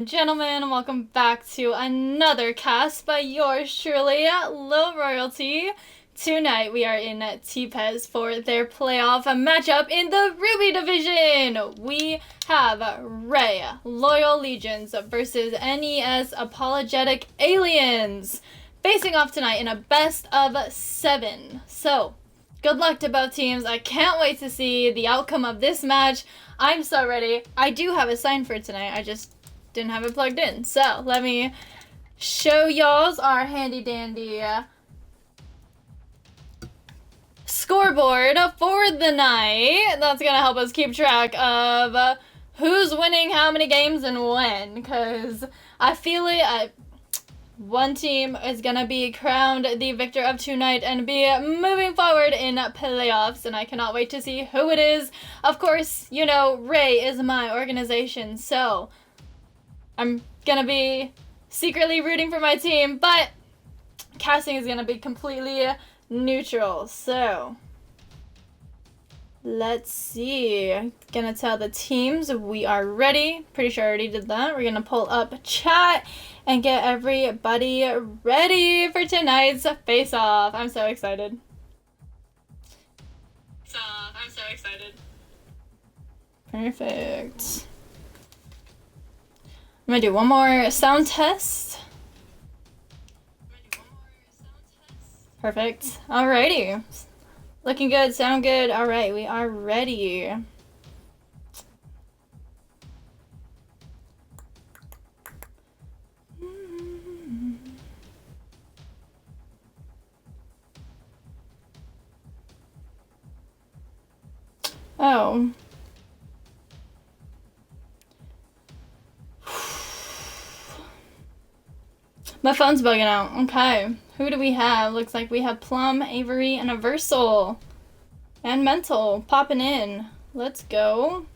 Gentlemen, welcome back to another cast by yours truly, Low Royalty. Tonight we are in TPES for their playoff matchup in the Ruby division. We have RAE, Loyal Legions versus NES Apologetic Aliens, facing off tonight in a best of 7. So, good luck to both teams. I can't wait to see the outcome of this match. I'm so ready. I do have a sign for tonight. I just didn't have it plugged in. So let me show y'all our handy dandy scoreboard for the night. That's gonna help us keep track of who's winning how many games and when, because I feel it. One team is gonna be crowned the victor of tonight and be moving forward in playoffs, and I cannot wait to see who it is. Of course, you know, RAE is my organization, so I'm gonna be secretly rooting for my team, but casting is gonna be completely neutral. So let's see. Gonna tell the teams we are ready. Pretty sure I already did that. We're gonna pull up chat and get everybody ready for tonight's face-off. I'm so excited. Perfect. I'm gonna do one more sound test. Perfect. Alrighty. Looking good, sound good. Alright, we are ready. Oh. My phone's bugging out. Okay. Who do we have? Looks like we have Plum, Avery, and Aversal. And Mental popping in. Let's go.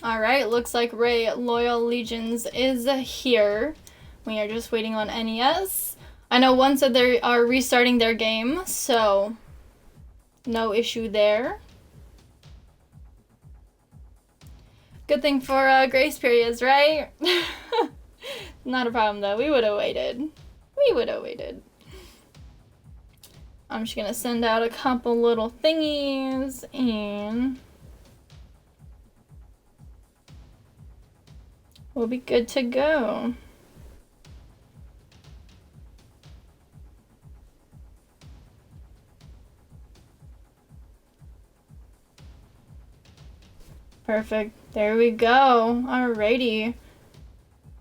Alright, looks like RAE Loyal Legions is here. We are just waiting on NES. I know one said they are restarting their game, so no issue there.Good thing for grace periods, right? Not a problem though. We would have waited. I'm just gonna send out a couple little thingies and we'll be good to go. Perfect. There we go. Alrighty.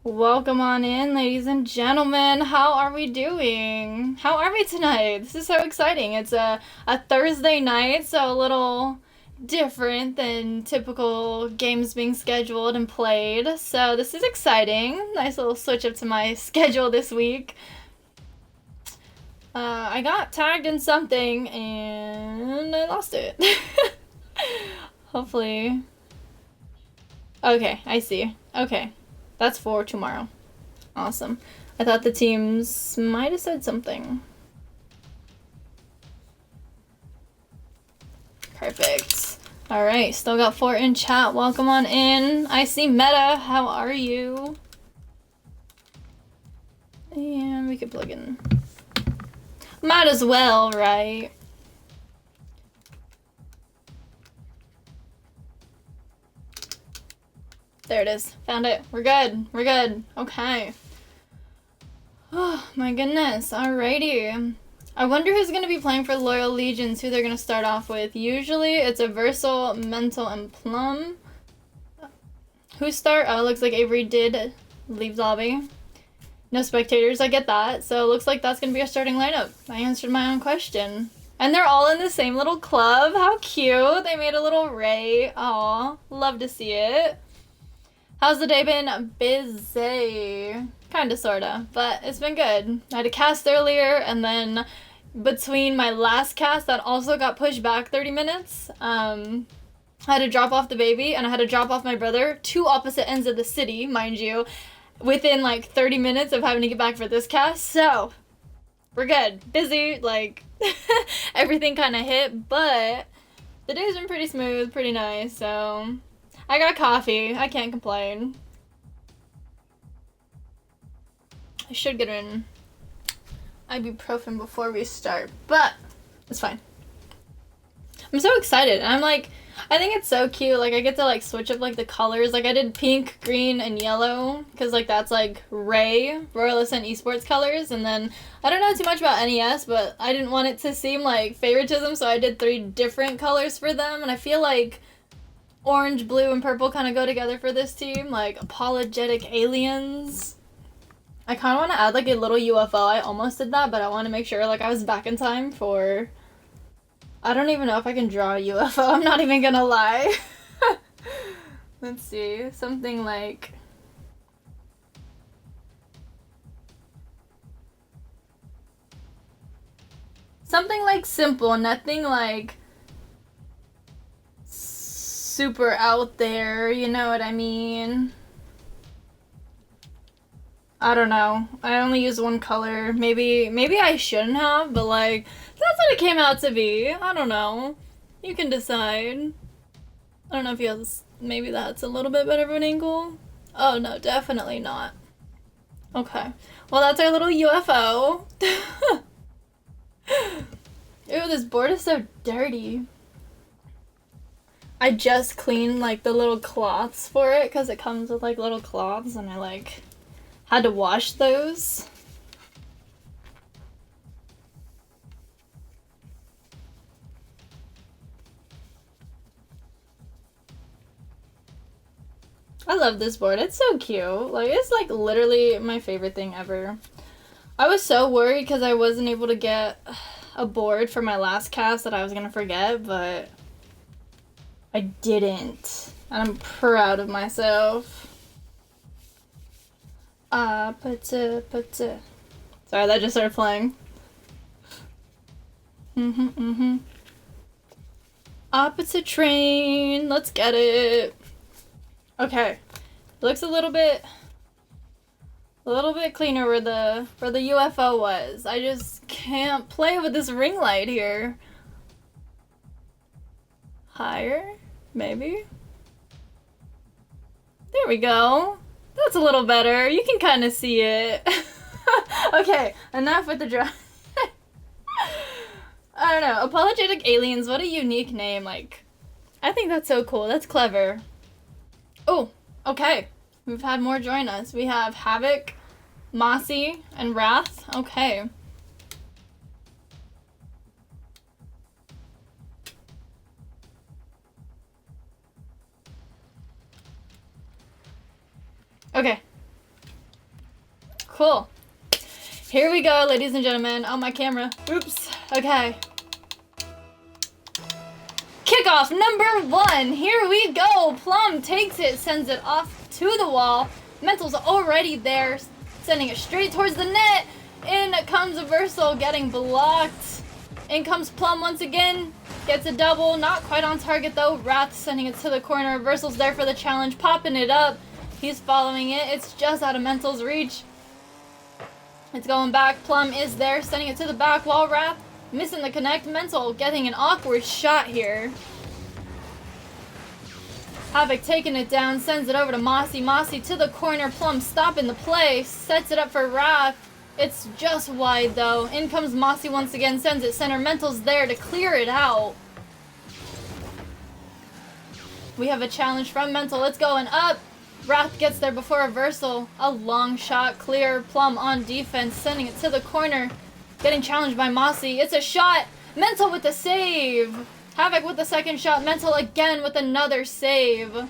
Welcome on in, ladies and gentlemen. How are we doing? How are we tonight? This is so exciting. It's a Thursday night, so a little different than typical games being scheduled and played. So this is exciting. Nice little switch up to my schedule this week. I got tagged in something and I lost it. Hopefully. Okay, I see. Okay, that's for tomorrow. Awesome. I thought the teams might have said something. Perfect. All right, still got 4 in chat. Welcome on in. I see Meta. How are you? And we could plug in. Might as well, right? There it is. Found it. We're good. We're good. Okay. Oh, my goodness. Alrighty. I wonder who's going to be playing for Loyal Legions, who they're going to start off with. Usually it's Aversal, Mental, and Plum. Who start? Oh, looks like Avery did leave lobby. No spectators. I get that. So it looks like that's going to be our starting lineup. I answered my own question. And they're all in the same little club. How cute. They made a little RAE. Aw. Love to see it. How's the day been? Busy. Kinda, sorta. But it's been good. I had a cast earlier, and then between my last cast that also got pushed back 30 minutes, I had to drop off the baby, and I had to drop off my brother. 2 opposite ends of the city, mind you, within like 30 minutes of having to get back for this cast. So, we're good. Busy, like, everything kind of hit, but the day's been pretty smooth, pretty nice, so I got coffee. I can't complain. I should get an ibuprofen before we start, but it's fine. I'm so excited. I'm like, I think it's so cute. Like, I get to, like, switch up, like, the colors. Like, I did pink, green, and yellow, because, like, that's, like, RAE, Royal Ascent Esports colors. And then, I don't know too much about NES, but I didn't want it to seem like favoritism, so I did 3 different colors for them. And I feel like orange, blue, and purple kind of go together for this team. Like, Apologetic Aliens. I kind of want to add, like, a little UFO. I almost did that, but I want to make sure, like, I was back in time for... I don't even know if I can draw a UFO. I'm not even gonna lie. Let's see. Something like... something, like, simple. Nothing, like, super out there. You know what I mean? I don't know. I only used 1 color. Maybe I shouldn't have, but, like... that's what it came out to be. I don't know. You can decide. I don't know if you have... maybe that's a little bit better of an angle. Oh, no, definitely not. Okay. Well, that's our little UFO. Ew, this board is so dirty. I just cleaned, like, the little cloths for it, because it comes with, like, little cloths, and I, like, had to wash those. I love this board. It's so cute. Like, it's, like, literally my favorite thing ever. I was so worried because I wasn't able to get a board for my last cast that I was gonna forget, but I didn't. And I'm proud of myself. Sorry, that just started playing. Opposite train. Let's get it. Okay. Looks a little bit cleaner where the UFO was. I just can't play with this ring light here. Higher? Maybe? There we go. That's a little better. You can kind of see it. Okay, enough with the drawing. I don't know. Apologetic Aliens, what a unique name. Like, I think that's so cool. That's clever. Oh, okay. We've had more join us. We have Havoc, Mossy, and Wrath. Okay. Okay. Cool. Here we go, ladies and gentlemen. Oh, my camera. Oops. Okay. Kickoff number 1. Here we go. Plum takes it, sends it off to the wall. Mental's already there, sending it straight towards the net. In comes Aversal, getting blocked. In comes Plum once again. Gets a double. Not quite on target, though. Wrath sending it to the corner. Aversal's there for the challenge, popping it up. He's following it. It's just out of Mental's reach. It's going back. Plum is there, sending it to the back wall. Wrath missing the connect. Mental getting an awkward shot here. Havoc taking it down, sends it over to Mossy. Mossy to the corner. Plum stopping the play, sets it up for Wrath. It's just wide, though. In comes Mossy once again, sends it center. Mental's there to clear it out. We have a challenge from Mental. It's going up. Wrath gets there before Aversal. A long shot, clear. Plum on defense, sending it to the corner. Getting challenged by Mossy. It's a shot. Mental with the save. Havoc with the second shot. Mental again with another save.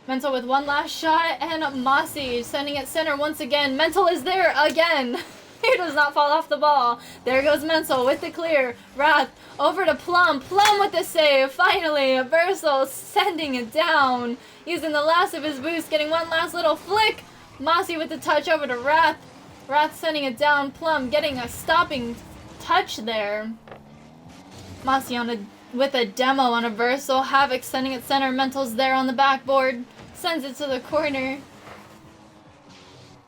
Mental with one last shot. And Mossy sending it center once again. Mental is there again. He does not fall off the ball. There goes Mental with the clear. Wrath over to Plum. Plum with the save. Finally, Aversal sending it down. Using the last of his boost. Getting one last little flick. Mossy with the touch over to Wrath. Wrath sending it down. Plum getting a stopping touch there. Mossy with a demo on Aversal. Havoc sending it center. Mental's there on the backboard. Sends it to the corner.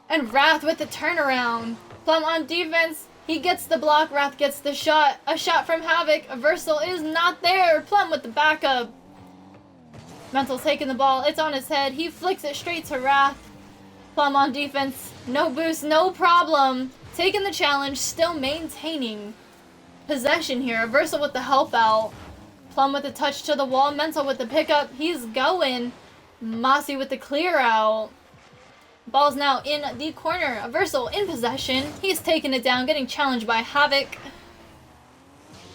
And Wrath with the turnaround. Plum on defense. He gets the block. Wrath gets the shot. A shot from Havoc. Aversal is not there. Plum with the backup. Mental's taking the ball. It's on his head. He flicks it straight to Wrath. Plum on defense. No boost, no problem. Taking the challenge, still maintaining possession here. Reversal with the help out. Plum with the touch to the wall. Mental with the pickup. He's going. Mossy with the clear out. Ball's now in the corner. Reversal in possession. He's taking it down, getting challenged by Havoc.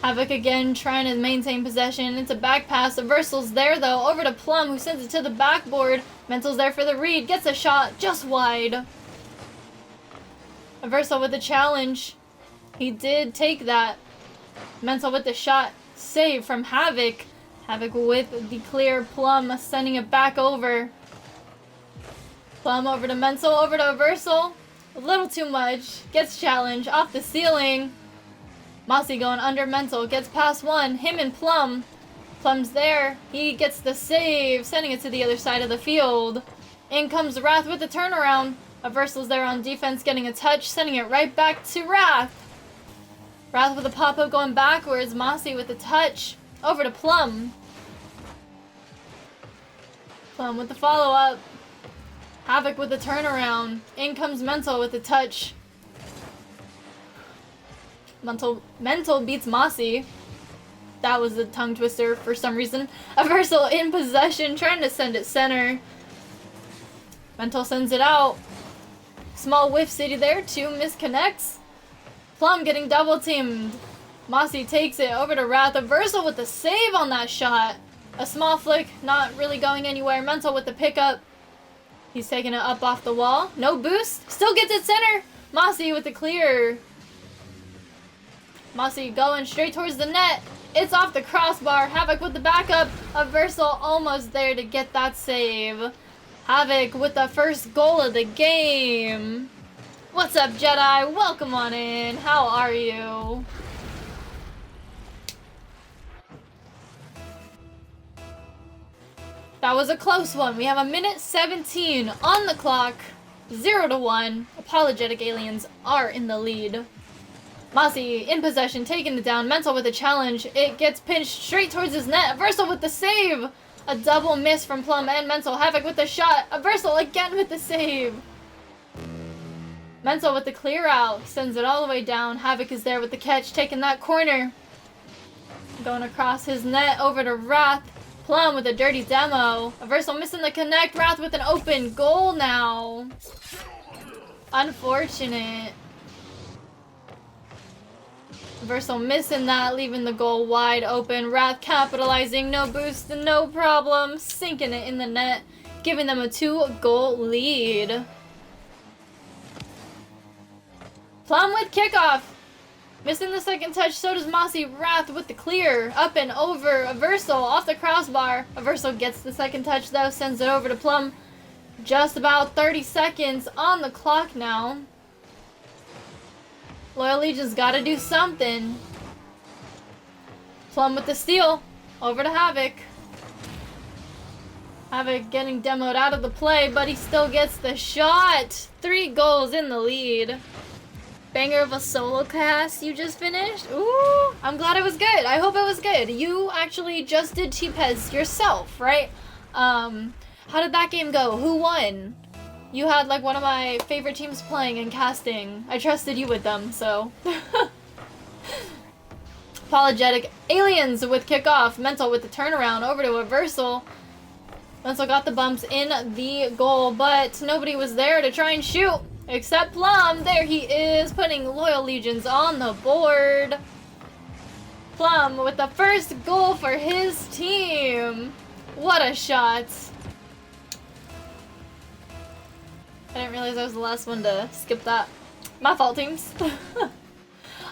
Havoc again trying to maintain possession. It's a back pass. Reversal's there though. Over to Plum, who sends it to the backboard. Mental's there for the read. Gets a shot just wide. Reversal with the challenge. He did take that. Mental with the shot. Save from Havoc. Havoc with the clear. Plum sending it back over. Plum over to Mental. Over to Reversal. A little too much. Gets challenged. Off the ceiling. Mossy going under Mental. Gets past one. Him and Plum. Plum's there. He gets the save. Sending it to the other side of the field. In comes Wrath with the turnaround. Reversal's there on defense, getting a touch, sending it right back to Wrath. Wrath with a pop-up going backwards. Mossy with the touch. Over to Plum. Plum with the follow-up. Havoc with the turnaround. In comes Mental with the touch. Mental beats Mossy. That was a tongue twister for some reason. Reversal in possession, trying to send it center. Mental sends it out. Small whiff city there, 2 misconnects. Plum getting double teamed. Mossy takes it over to Wrath. Reversal with the save on that shot. A small flick, not really going anywhere. Mental with the pickup. He's taking it up off the wall. No boost, still gets it center. Mossy with the clear. Mossy going straight towards the net. It's off the crossbar. Havoc with the backup. Reversal almost there to get that save. Havoc with the first goal of the game. What's up, Jedi? Welcome on in. How are you? That was a close one. We have a minute 17 on the clock. 0-1. Apologetic Aliens are in the lead. Mossy in possession, taking it down. Mental with a challenge. It gets pinched straight towards his net. Reversal with the save. A double miss from Plum and Mental. Havoc with the shot. Reversal again with the save. Mental with the clear out. Sends it all the way down. Havoc is there with the catch, taking that corner. Going across his net over to Wrath. Plum with a dirty demo. Reversal missing the connect. Wrath with an open goal now. Unfortunate. Reversal missing that, leaving the goal wide open. Wrath capitalizing, no boost, no problem. Sinking it in the net, giving them a 2-goal lead. Plum with kickoff. Missing the second touch, so does Mossy. Wrath with the clear. Up and over. Reversal off the crossbar. Reversal gets the second touch though, sends it over to Plum. Just about 30 seconds on the clock now. Loyal Legion's gotta do something. Plum with the steal. Over to Havoc. Havoc getting demoed out of the play, but he still gets the shot. 3 goals in the lead. Banger of a solo cast you just finished? Ooh, I'm glad it was good. I hope it was good. You actually just did TPES yourself, right? How did that game go? Who won? You had like one of my favorite teams playing and casting. I trusted you with them, so. Apologetic Aliens with kickoff. Mental with the turnaround over to Reversal. Mental got the bumps in the goal, but nobody was there to try and shoot. Except Plum. There he is, putting Loyal Legions on the board. Plum with the first goal for his team. What a shot. I didn't realize I was the last one to skip that. My fault, teams.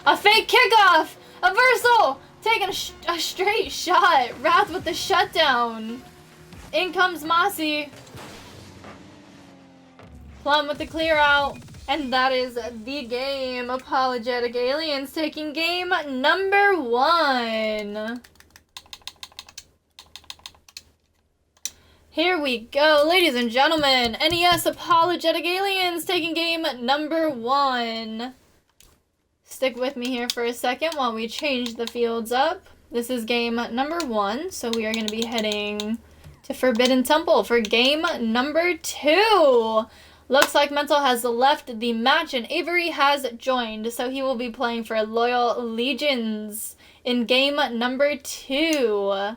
A fake kickoff! Reversal! Taking a straight shot. Wrath with the shutdown. In comes Mossy. Plum with the clear out. And that is the game. Apologetic Aliens taking game number 1. Here we go, ladies and gentlemen. NES Apologetic Aliens taking game number 1. Stick with me here for a second while we change the fields up. This is game number 1, so we are going to be heading to to Forbidden Temple for game number 2. Looks like Mental has left the match and Avery has joined, so he will be playing for Loyal Legions in game number 2.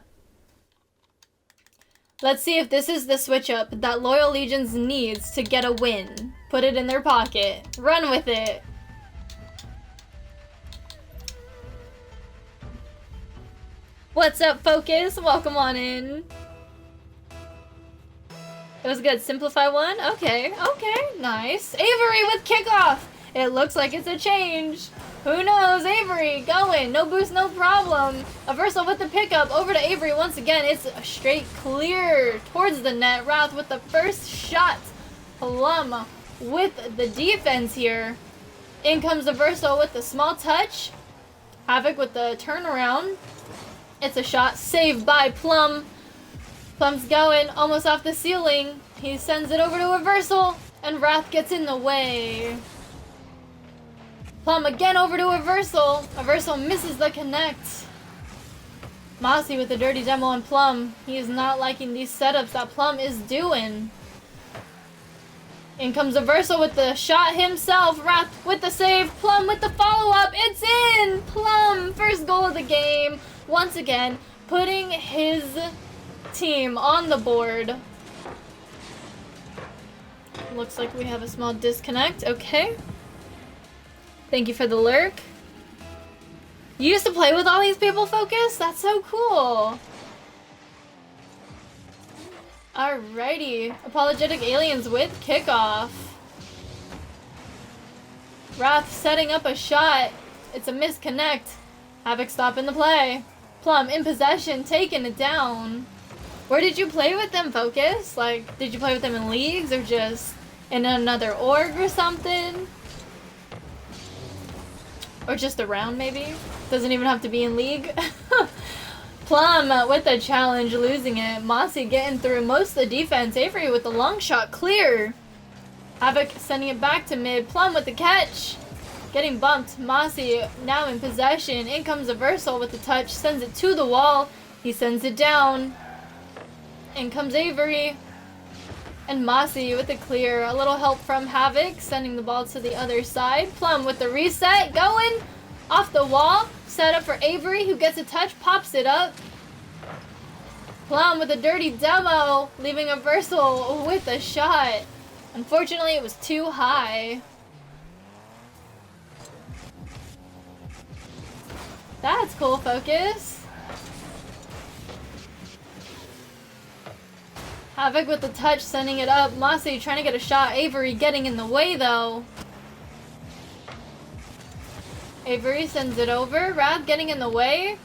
Let's see if this is the switch up that Loyal Legions needs to get a win. Put it in their pocket. Run with it. What's up, Focus? Welcome on in. It was good. Simplify one? Okay, nice. Avery with kickoff. It looks like it's a change. Who knows? Avery going. No boost, no problem. Aversa with the pickup. Over to Avery once again. It's a straight clear towards the net. Wrath with the first shot. Plum with the defense here. In comes Aversa with the small touch. Havoc with the turnaround. It's a shot saved by Plum. Plum's going almost off the ceiling. He sends it over to Aversa, and Wrath gets in the way. Plum again over to Aversa. Aversa misses the connect. Mossy with the dirty demo on Plum. He is not liking these setups that Plum is doing. In comes Aversa with the shot himself. Wrath with the save. Plum with the follow-up. It's in! Plum, first goal of the game. Once again, putting his team on the board. Looks like we have a small disconnect. Okay. Thank you for the lurk. You used to play with all these people, Focus? That's so cool. Alrighty. Apologetic Aliens with kickoff. Wrath setting up a shot. It's a misconnect. Havoc stopping the play. Plum in possession, taking it down. Where did you play with them, Focus? Like, did you play with them in leagues or just in another org or something? Or just around, maybe? Doesn't even have to be in league. Plum with the challenge, losing it. Mossy getting through most of the defense. Avery with the long shot, clear. Havoc sending it back to mid. Plum with the catch. Getting bumped. Mossy now in possession. In comes Aversa with the touch. Sends it to the wall. He sends it down. In comes Avery. And Mossy with the clear. A little help from Havoc. Sending the ball to the other side. Plum with the reset. Going off the wall. Set up for Avery, who gets a touch. Pops it up. Plum with a dirty demo. Leaving Aversa with a shot. Unfortunately, it was too high. That's cool, Focus. Havoc with the touch, sending it up. Mossy trying to get a shot. Avery getting in the way, though. Avery sends it over. Wrath getting in the way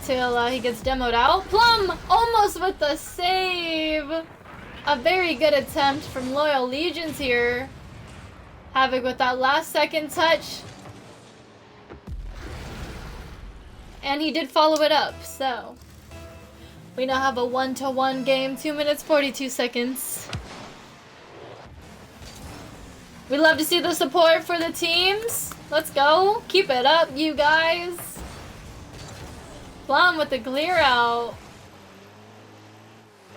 till he gets demoed out. Plum almost with the save. A very good attempt from Loyal Legions here. Havoc with that last second touch. And he did follow it up, so we now have a 1-1 game, 2 minutes 42 seconds. We love to see the support for the teams. Let's go. Keep it up, you guys. Plum with the clear out.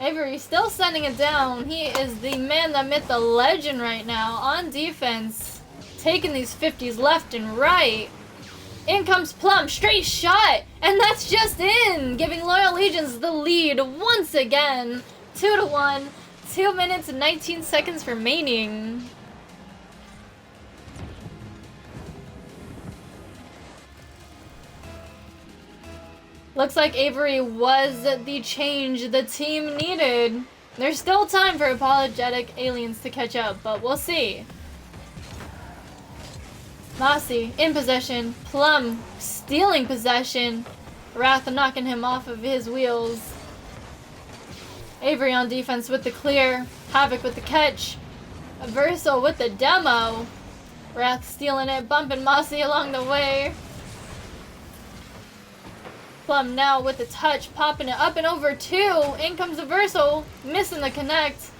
Avery still sending it down. He is the man, the myth, the legend right now on defense. Taking these 50s left and right. In comes Plum, straight shot, and that's just in, giving Loyal Legions the lead once again. 2-1, 2 minutes and 19 seconds remaining. Looks like Avery was the change the team needed. There's still time for Apologetic Aliens to catch up, but we'll see. Mossy in possession. Plum stealing possession. Wrath knocking him off of his wheels. Avery on defense with the clear. Havoc with the catch. Aversa with the demo. Wrath stealing it, bumping Mossy along the way. Plum now with the touch, popping it up and over two. In comes Aversa, missing the connect.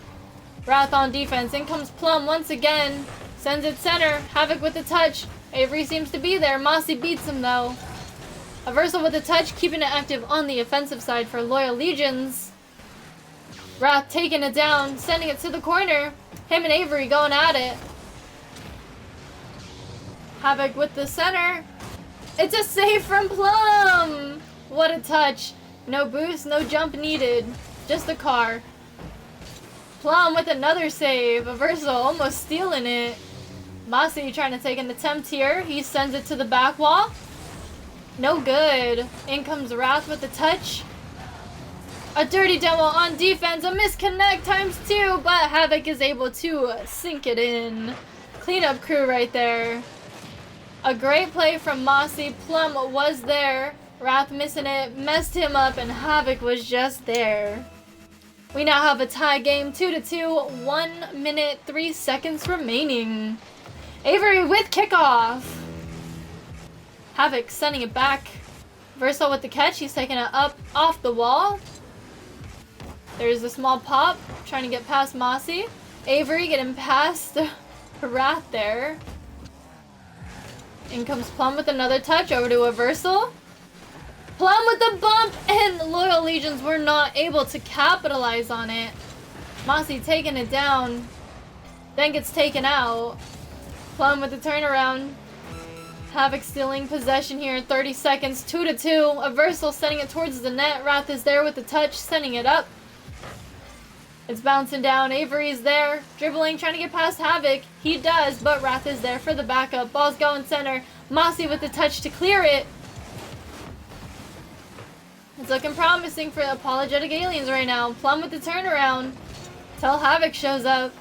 Wrath on defense. In comes Plum once again. Sends it center. Havoc with the touch. Avery seems to be there. Mossy beats him though. Aversa with the touch, keeping it active on the offensive side for Loyal Legions. Wrath taking it down, sending it to the corner. Him and Avery going at it. Havoc with the center. It's a save from Plum! What a touch. No boost, no jump needed. Just a car. Plum with another save. Averso almost stealing it. Mossy trying to take an attempt here. He sends it to the back wall. No good. In comes Wrath with the touch. A dirty demo on defense. A misconnect ×2, but Havoc is able to sink it in. Cleanup crew right there. A great play from Mossy. Plum was there. Wrath missing it. Messed him up, and Havoc was just there. We now have a tie game, 2-2, 1 minute, 3 seconds remaining. Avery with kickoff. Havoc sending it back. Verso with the catch. He's taking it up off the wall. There's a small pop, trying to get past Mossy. Avery getting past Wrath there. In comes Plum with another touch, over to Aversal. Plum with the bump, and Loyal Legions were not able to capitalize on it. Mossy taking it down, then gets taken out. Plum with the turnaround. Havoc stealing possession here in 30 seconds, 2-2. Aversal sending it towards the net. Wrath is there with the touch, sending it up. It's bouncing down. Avery's there, dribbling, trying to get past Havoc. He does, but Wrath is there for the backup. Ball's going center. Mossy with the touch to clear it. It's looking promising for Apologetic Aliens right now. Plum with the turnaround. Till Havoc shows up.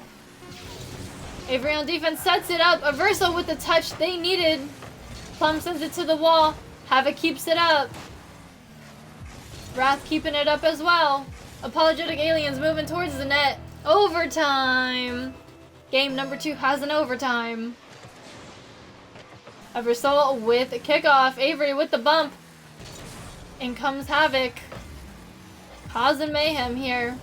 Avery on defense sets it up. Averso with the touch they needed. Plum sends it to the wall. Havoc keeps it up. Wrath keeping it up as well. Apologetic Aliens moving towards the net. Overtime. Game number 2 has an overtime. Averso with a kickoff. Avery with the bump. In comes Havoc. Causing mayhem here.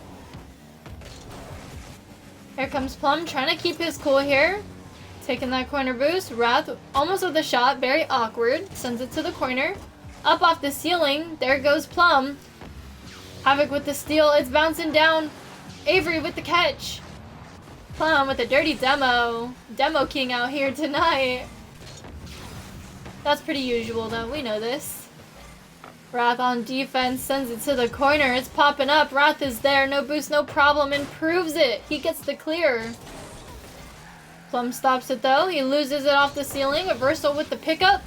Here comes Plum trying to keep his cool here. Taking that corner boost. Wrath almost with a shot. Very awkward. Sends it to the corner. Up off the ceiling. There goes Plum. Havoc with the steal. It's bouncing down. Avery with the catch. Plum with a dirty demo. Demo king out here tonight. That's pretty usual though. We know this. Wrath on defense, sends it to the corner. It's popping up. Wrath is there. No boost, no problem. Improves it. He gets the clear. Plum stops it though. He loses it off the ceiling. Averso with the pickup.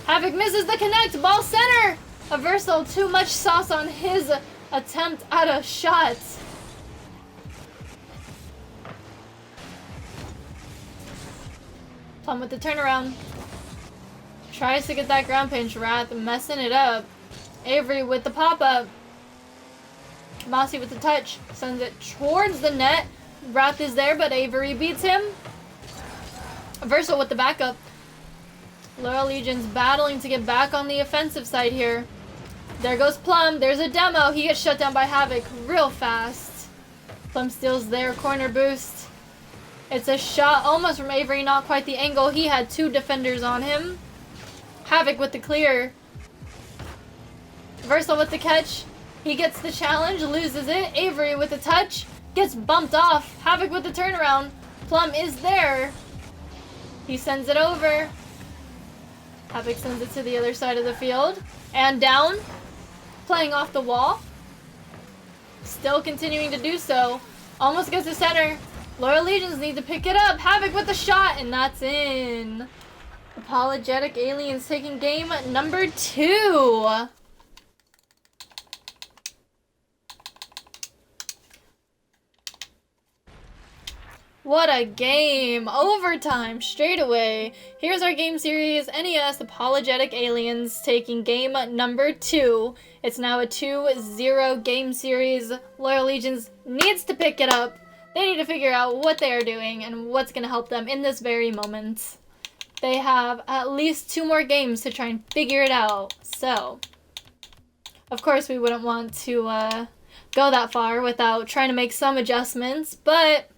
Havoc misses the connect. Ball center. Averso, too much sauce on his attempt at a shot. Plum with the turnaround. Tries to get that ground pinch. Wrath messing it up. Avery with the pop-up. Mossy with the touch. Sends it towards the net. Wrath is there, but Avery beats him. Averso with the backup. Loyal Legions battling to get back on the offensive side here. There goes Plum. There's a demo. He gets shut down by Havoc real fast. Plum steals their corner boost. It's a shot almost from Avery. Not quite the angle. He had 2 defenders on him. Havoc with the clear. Versal with the catch. He gets the challenge, loses it. Avery with the touch. Gets bumped off. Havoc with the turnaround. Plum is there. He sends it over. Havoc sends it to the other side of the field. And down. Playing off the wall. Still continuing to do so. Almost gets to center. Loyal Legions need to pick it up. Havoc with the shot, and that's in. Apologetic Aliens taking game number 2. What a game! Overtime straight away. Here's our game series, NES Apologetic Aliens taking game number 2. It's now a 2-0 game series. Loyal Legions needs to pick it up. They need to figure out what they are doing and what's going to help them in this very moment. They have at least 2 more games to try and figure it out. So, of course, we wouldn't want to go that far without trying to make some adjustments, but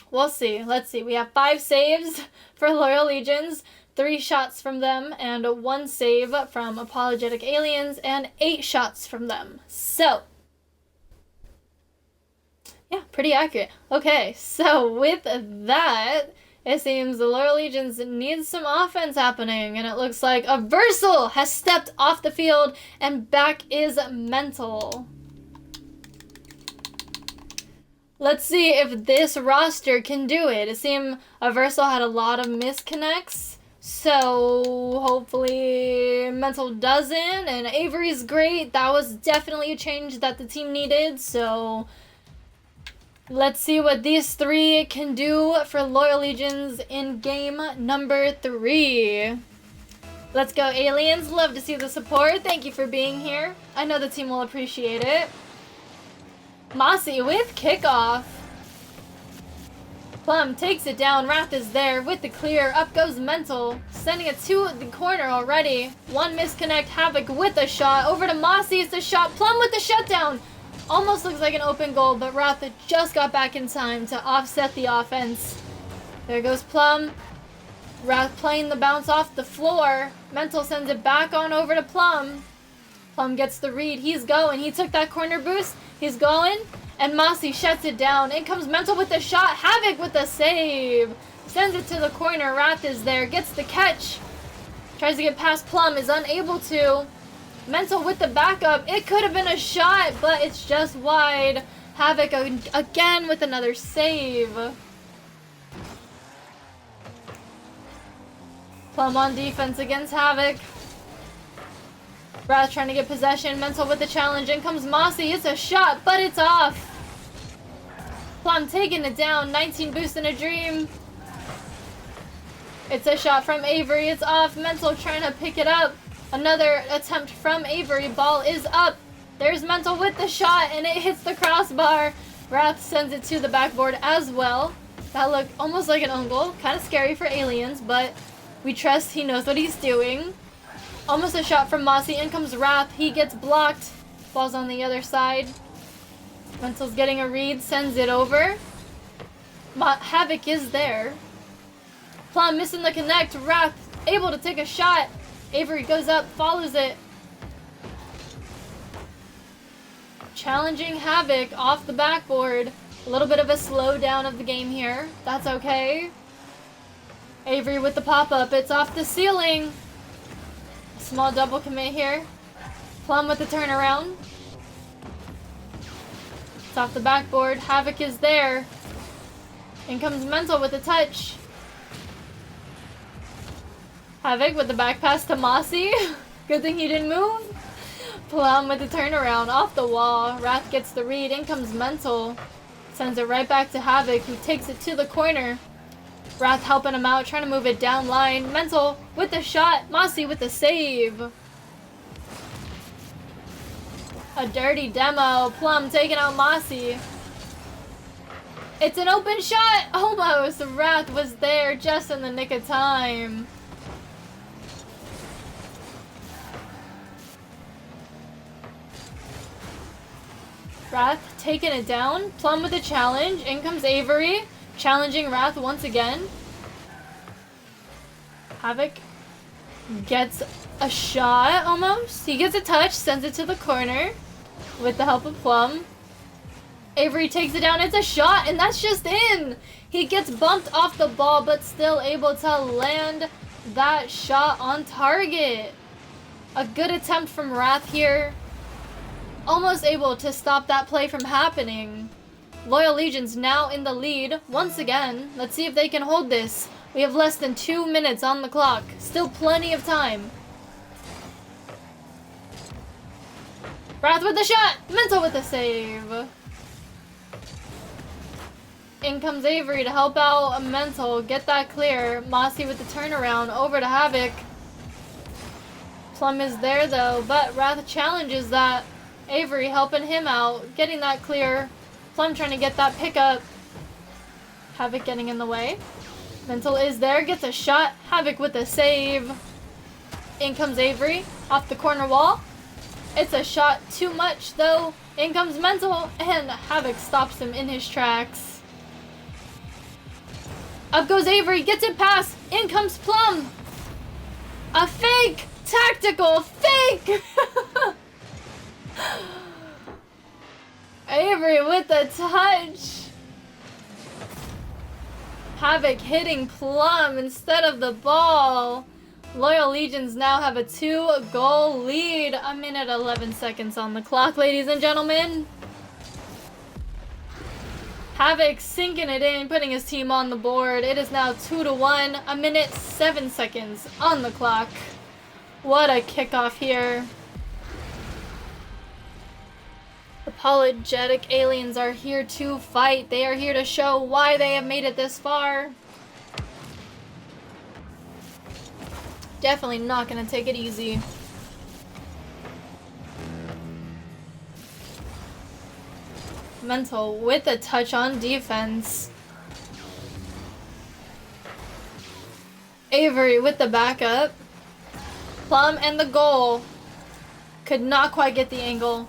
we'll see. Let's see. We have 5 saves for Loyal Legions, 3 shots from them, and 1 save from Apologetic Aliens, and 8 shots from them. So, Yeah, pretty accurate. Okay, so with that, it seems the Loyal Legions need some offense happening, and it looks like a Versal has stepped off the field, and back is Mental. Let's see if this roster can do it. It seemed Versal had a lot of misconnects, so hopefully Mental doesn't, and Avery's great. That was definitely a change that the team needed, so let's see what these three can do for Loyal Legions in game number 3. Let's go, Aliens. Love to see the support. Thank you for being here. I know the team will appreciate it. Mossy with kickoff. Plum takes it down. Wrath is there with the clear. Up goes Mental, sending it to the corner already. One misconnect. Havoc with a shot. Over to Mossy. It's the shot. Plum with the shutdown. Almost looks like an open goal, but Wrath just got back in time to offset the offense. There goes Plum. Wrath playing the bounce off the floor. Mental sends it back on over to Plum. Plum gets the read. He's going. He took that corner boost. He's going. And Mossy shuts it down. In comes Mental with the shot. Havoc with the save. Sends it to the corner. Wrath is there. Gets the catch. Tries to get past Plum. Is unable to. Mental with the backup. It could have been a shot, but it's just wide. Havoc again with another save. Plum on defense against Havoc. Wrath trying to get possession. Mental with the challenge. In comes Mossy. It's a shot, but it's off. Plum taking it down. 19 boost in a dream. It's a shot from Avery. It's off. Mental trying to pick it up. Another attempt from Avery. Ball is up. There's Mental with the shot, and it hits the crossbar. Wrath sends it to the backboard as well. That looked almost like an own goal. Kind of scary for Aliens, but we trust he knows what he's doing. Almost a shot from Mossy. In comes Wrath. He gets blocked. Ball's on the other side. Mental's getting a read. Sends it over. Havoc is there. Plum missing the connect. Wrath able to take a shot. Avery goes up. Follows it. Challenging Havoc off the backboard. A little bit of a slowdown of the game here. That's okay. Avery with the pop-up. It's off the ceiling. Small double commit here. Plum with the turnaround. It's off the backboard. Havoc is there. In comes Mental with a touch. Havoc with the back pass to Mossy. Good thing he didn't move. Plum with the turnaround off the wall. Wrath gets the read. In comes Mental. Sends it right back to Havoc, who takes it to the corner. Wrath helping him out, trying to move it down line. Mental with the shot. Mossy with the save. A dirty demo. Plum taking out Mossy. It's an open shot. Almost. Wrath was there just in the nick of time. Wrath taking it down. Plum with a challenge. In comes Avery. Challenging Wrath once again. Havoc gets a shot almost. He gets a touch, sends it to the corner with the help of Plum. Avery takes it down. It's a shot, and that's just in. He gets bumped off the ball, but still able to land that shot on target. A good attempt from Wrath here. Almost able to stop that play from happening. Loyal Legions now in the lead once again. Let's see if they can hold this. We have less than 2 minutes on the clock. Still plenty of time. Wrath with the shot. Mental with the save. In comes Avery to help out Mental. Get that clear. Mossy with the turnaround over to Havoc. Plum is there though, but Wrath challenges that. Avery helping him out. Getting that clear. Plum trying to get that pickup. Havoc getting in the way. Mental is there. Gets a shot. Havoc with a save. In comes Avery. Off the corner wall. It's a shot too much though. In comes Mental. And Havoc stops him in his tracks. Up goes Avery. Gets it past. In comes Plum. A fake. Tactical fake. Avery with the touch. Havoc hitting Plum instead of the ball. Loyal Legions now have a 2-goal lead. A minute 11 seconds on the clock, ladies and gentlemen. Havoc sinking it in, putting his team on the board. It is now 2-1. A minute 7 seconds on the clock. What a kickoff here. Apologetic Aliens are here to fight. They are here to show why they have made it this far. Definitely not gonna take it easy. Mental with a touch on defense. Avery with the backup. Plum and the goal. Could not quite get the angle.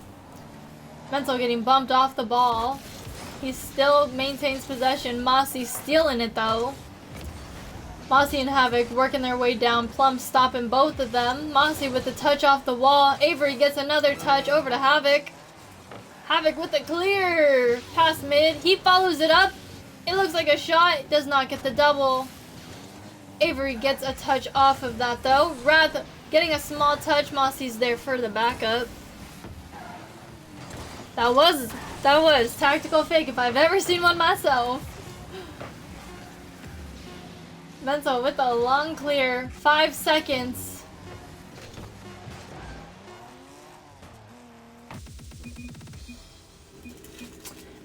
Mental getting bumped off the ball. He still maintains possession. Mossy stealing it though. Mossy and Havoc working their way down. Plum stopping both of them. Mossy with the touch off the wall. Avery gets another touch over to Havoc. Havoc with the clear. Past mid. He follows it up. It looks like a shot. Does not get the double. Avery gets a touch off of that though. Wrath getting a small touch. Mossy's there for the backup. That was tactical fake if I've ever seen one myself. Mental with a long clear. 5 seconds.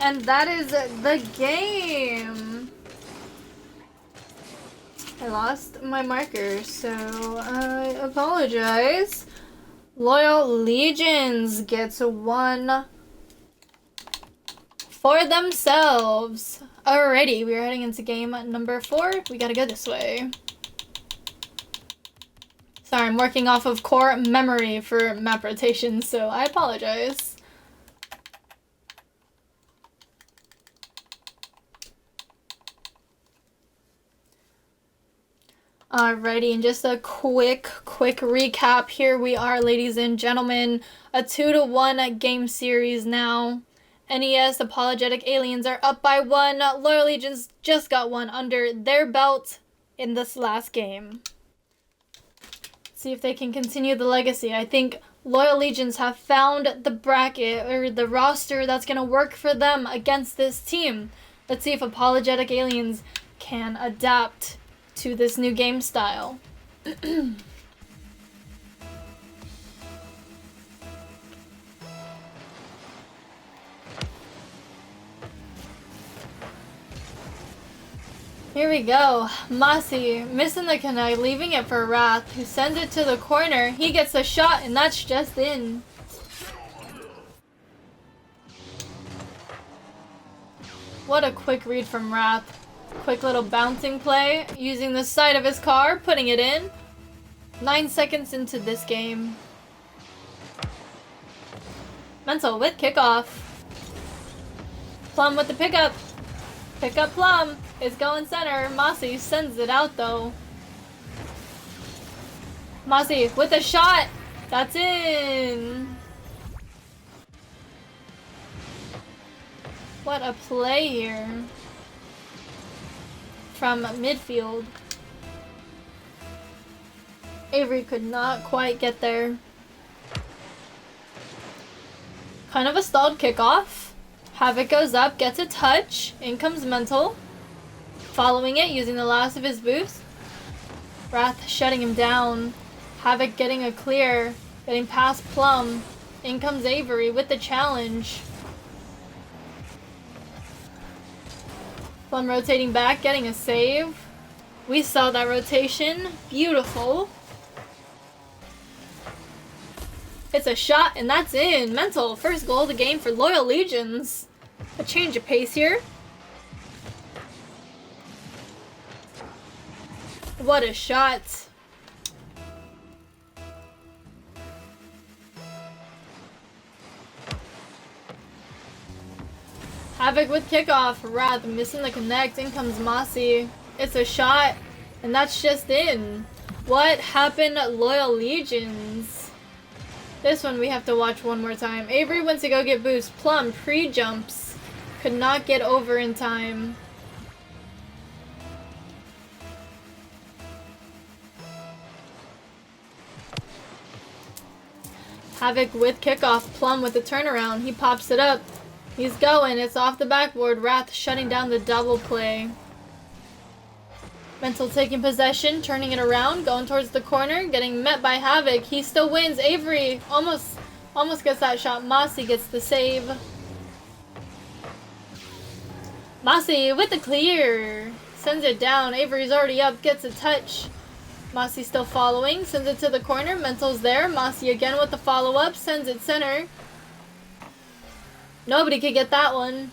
And that is the game. I lost my marker, so I apologize. Loyal Legions gets 1 for themselves. Alrighty, we're heading into game number 4. We gotta go this way. Sorry, I'm working off of core memory for map rotation, so I apologize. Alrighty, and just a quick recap. Here we are, ladies and gentlemen. A 2-1 game series now. NES Apologetic Aliens are up by 1. Loyal Legions just got 1 under their belt in this last game. See if they can continue the legacy. I think Loyal Legions have found the bracket or the roster that's going to work for them against this team. Let's see if Apologetic Aliens can adapt to this new game style. Here we go. Mossy missing the connect, leaving it for Wrath, who sends it to the corner. He gets a shot, and that's just in. What a quick read from Wrath. Quick little bouncing play, using the side of his car, putting it in. 9 seconds into this game. Mental with kickoff. Plum with the pickup. Pick up Plum. It's going center. Mossy sends it out though. Mossy with a shot. That's in. What a play here from midfield. Avery could not quite get there. Kind of a stalled kickoff. Havoc goes up, gets a touch. In comes Mental. Following it, using the last of his boost. Wrath shutting him down. Havoc getting a clear. Getting past Plum. In comes Avery with the challenge. Plum rotating back, getting a save. We saw that rotation. Beautiful. It's a shot, and that's in. Mental, first goal of the game for Loyal Legions. A change of pace here. What a shot. Havoc with kickoff. Wrath missing the connect. In comes Mossy. It's a shot, and that's just in. What happened, Loyal Legions? This one we have to watch one more time. Avery went to go get boost. Plum pre-jumps. Could not get over in time. Havoc with kickoff. Plum with the turnaround. He pops it up. He's going. It's off the backboard. Wrath shutting down the double play. Mental taking possession, turning it around, going towards the corner, getting met by Havoc. He still wins. Avery almost gets that shot. Mossy gets the save. Mossy with the clear. Sends it down. Avery's already up. Gets a touch. Mossy still following. Sends it to the corner. Mental's there. Mossy again with the follow-up. Sends it center. Nobody could get that one.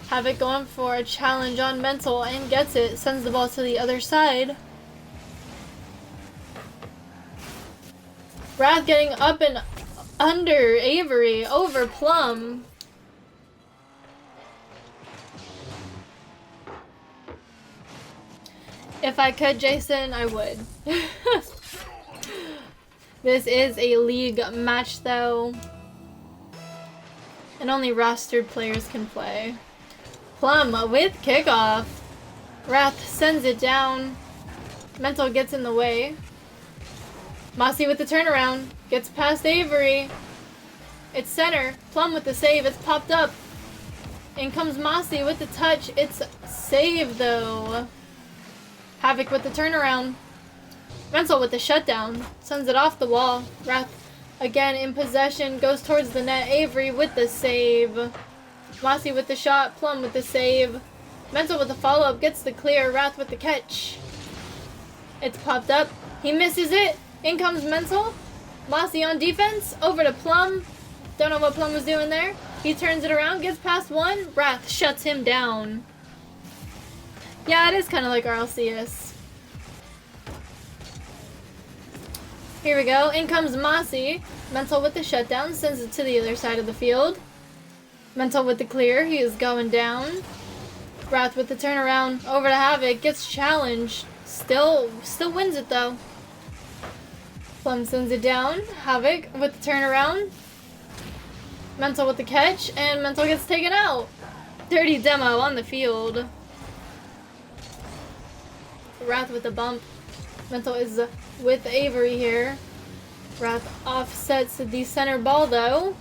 Havoc going for a challenge on Mental and gets it. Sends the ball to the other side. Wrath getting up and under Avery. Over Plum. If I could, Jason, I would. This is a league match, though. And only rostered players can play. Plum with kickoff. Wrath sends it down. Mental gets in the way. Mossy with the turnaround. Gets past Avery. It's center. Plum with the save. It's popped up. In comes Mossy with the touch. It's saved though. Havoc with the turnaround. Mental with the shutdown. Sends it off the wall. Wrath again in possession. Goes towards the net. Avery with the save. Mossy with the shot. Plum with the save. Mental with the follow-up. Gets the clear. Wrath with the catch. It's popped up. He misses it. In comes Mental. Mossy on defense. Over to Plum. Don't know what Plum was doing there. He turns it around. Gets past one. Wrath shuts him down. Yeah, it is kind of like RLCS. Here we go. In comes Mossy. Mental with the shutdown. Sends it to the other side of the field. Mental with the clear. He is going down. Wrath with the turnaround. Over to Havoc. Gets challenged. Still wins it though. Plum sends it down. Havoc with the turnaround. Mental with the catch. And Mental gets taken out. Dirty demo on the field. Wrath with the bump. Mental is with Avery here. Wrath offsets the center ball though.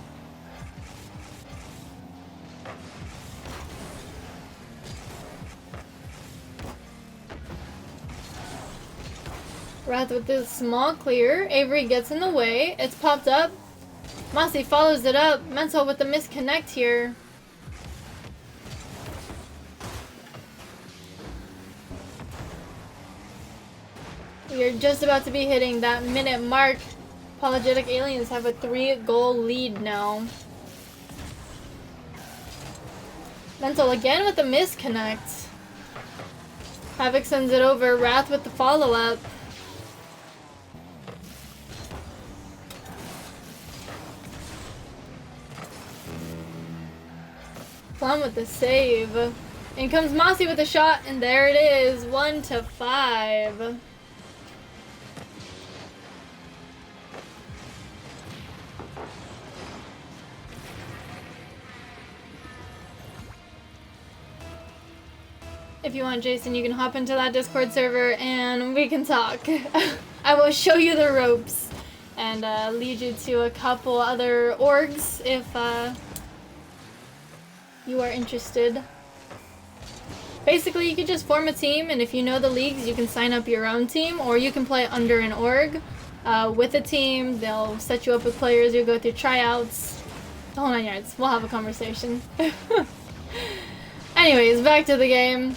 Wrath with this small clear. Avery gets in the way. It's popped up. Mossy follows it up. Mental with the misconnect here. We are just about to be hitting that minute mark. Apologetic Aliens have a 3-goal lead now. Mental again with the misconnect. Havoc sends it over. Wrath with the follow-up. Plum with the save. In comes Mossy with a shot, and there it is. 1-5. If you want, Jason, you can hop into that Discord server and we can talk. I will show you the ropes and lead you to a couple other orgs if you are interested. Basically, you can just form a team, and if you know the leagues, you can sign up your own team, or you can play under an org with a team. They'll set you up with players. You'll go through tryouts. The whole 9 yards. We'll have a conversation. Anyways, back to the game.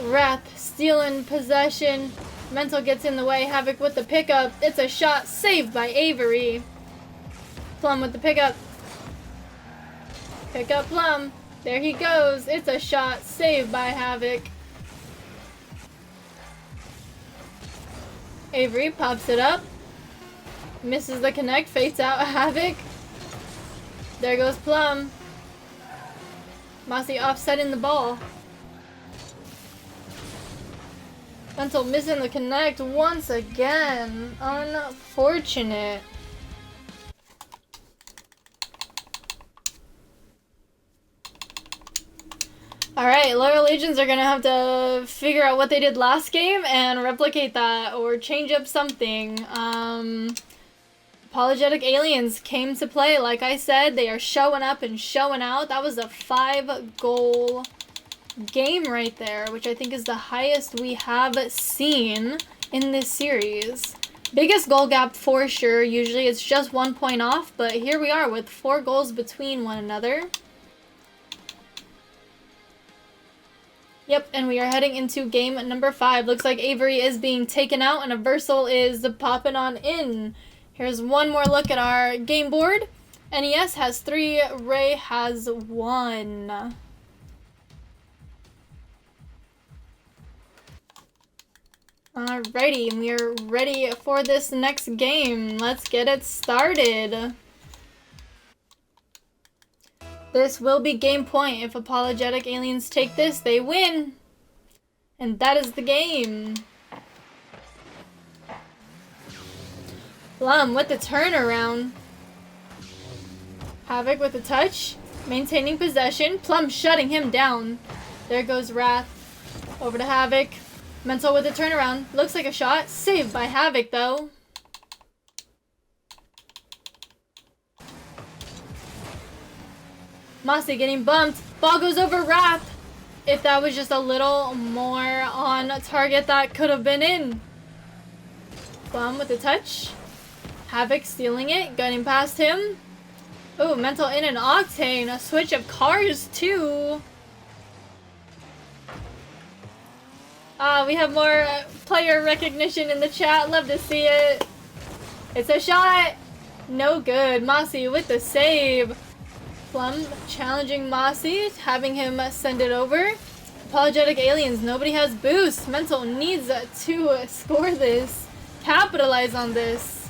Wrath stealing possession. Mental gets in the way. Havoc with the pickup. It's a shot saved by Avery. Plum with the pickup. Pick up Plum. There he goes. It's a shot saved by Havoc. Avery pops it up. Misses the connect. Fates out Havoc. There goes Plum. Mossy offsetting the ball. Mental missing the connect once again. Unfortunate. Alright, Loyal Legions are gonna have to figure out what they did last game and replicate that or change up something. Apologetic Aliens came to play. Like I said, they are showing up and showing out. That was a 5-goal game right there, which I think is the highest we have seen in this series. Biggest goal gap for sure. Usually it's just 1 point off, but here we are with 4 goals between one another. Yep, and we are heading into game number 5. Looks like Avery is being taken out and a Versal is popping on in. Here's one more look at our game board. NES has 3, RAE has 1. Alrighty, we're ready for this next game. Let's get it started. This will be game point. If Apologetic Aliens take this, they win. And that is the game. Plum with the turnaround. Havoc with the touch. Maintaining possession. Plum shutting him down. There goes Wrath. Over to Havoc. Mental with the turnaround. Looks like a shot. Saved by Havoc though. Mossy getting bumped. Ball goes over Wrath. If that was just a little more on target, that could have been in. Plum with the touch. Havoc stealing it. Gunning past him. Oh, Mental in an Octane. A switch of cars too. We have more player recognition in the chat. Love to see it. It's a shot. No good. Mossy with the save. Plum challenging Mossy, having him send it over. Apologetic Aliens, nobody has boost. Mental needs to score this. Capitalize on this.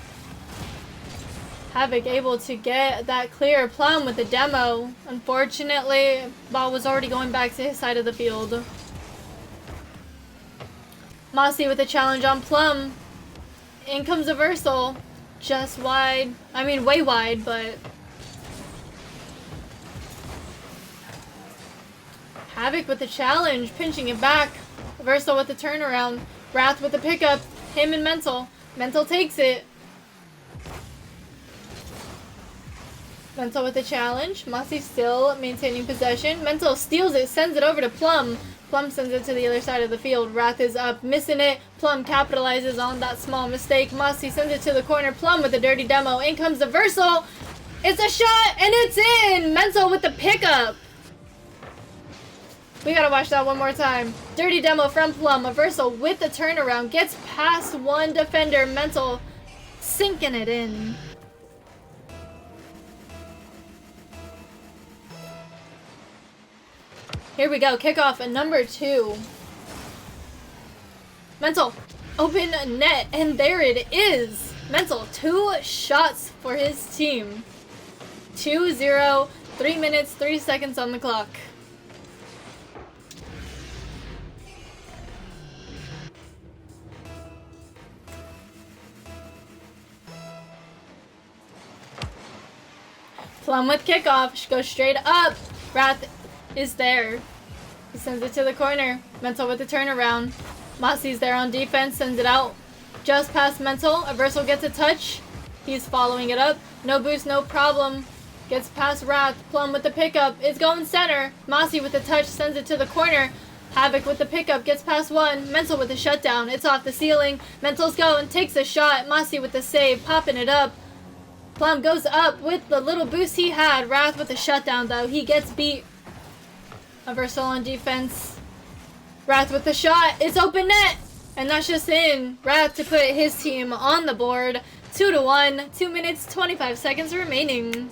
Havoc able to get that clear. Plum with the demo. Unfortunately, ball was already going back to his side of the field. Mossy with a challenge on Plum. In comes a Versal. Just wide. I mean, way wide, but... Havoc with the challenge. Pinching it back. Versal with the turnaround. Wrath with the pickup. Him and Mental. Mental takes it. Mental with the challenge. Mossy still maintaining possession. Mental steals it. Sends it over to Plum. Plum sends it to the other side of the field. Wrath is up, missing it. Plum capitalizes on that small mistake. Mossy sends it to the corner. Plum with a dirty demo. In comes the Versal. It's a shot, and it's in! Mental with the pickup. We gotta watch that one more time. Dirty demo from Plum. A Versal with the turnaround. Gets past one defender. Mental sinking it in. Here we go, kickoff at number 2. Mental, open net, and there it is. Mental, 2 shots for his team. 2-0, 3 minutes, 3 seconds on the clock. Plum with kickoff, goes straight up. Wrath is there. He sends it to the corner. Mental with the turnaround. Mossy's there on defense, sends it out. Just past Mental. A Versal gets a touch. He's following it up. No boost, no problem. Gets past Wrath. Plum with the pickup. It's going center. Mossy with the touch, sends it to the corner. Havoc with the pickup, gets past one. Mental with the shutdown. It's off the ceiling. Mental's going, takes a shot. Mossy with the save, popping it up. Plum goes up with the little boost he had. Wrath with the shutdown though. He gets beat. A Versal on defense. Wrath with the shot. It's open net. And that's just in. Wrath to put his team on the board. 2-1. 2 minutes, 25 seconds remaining.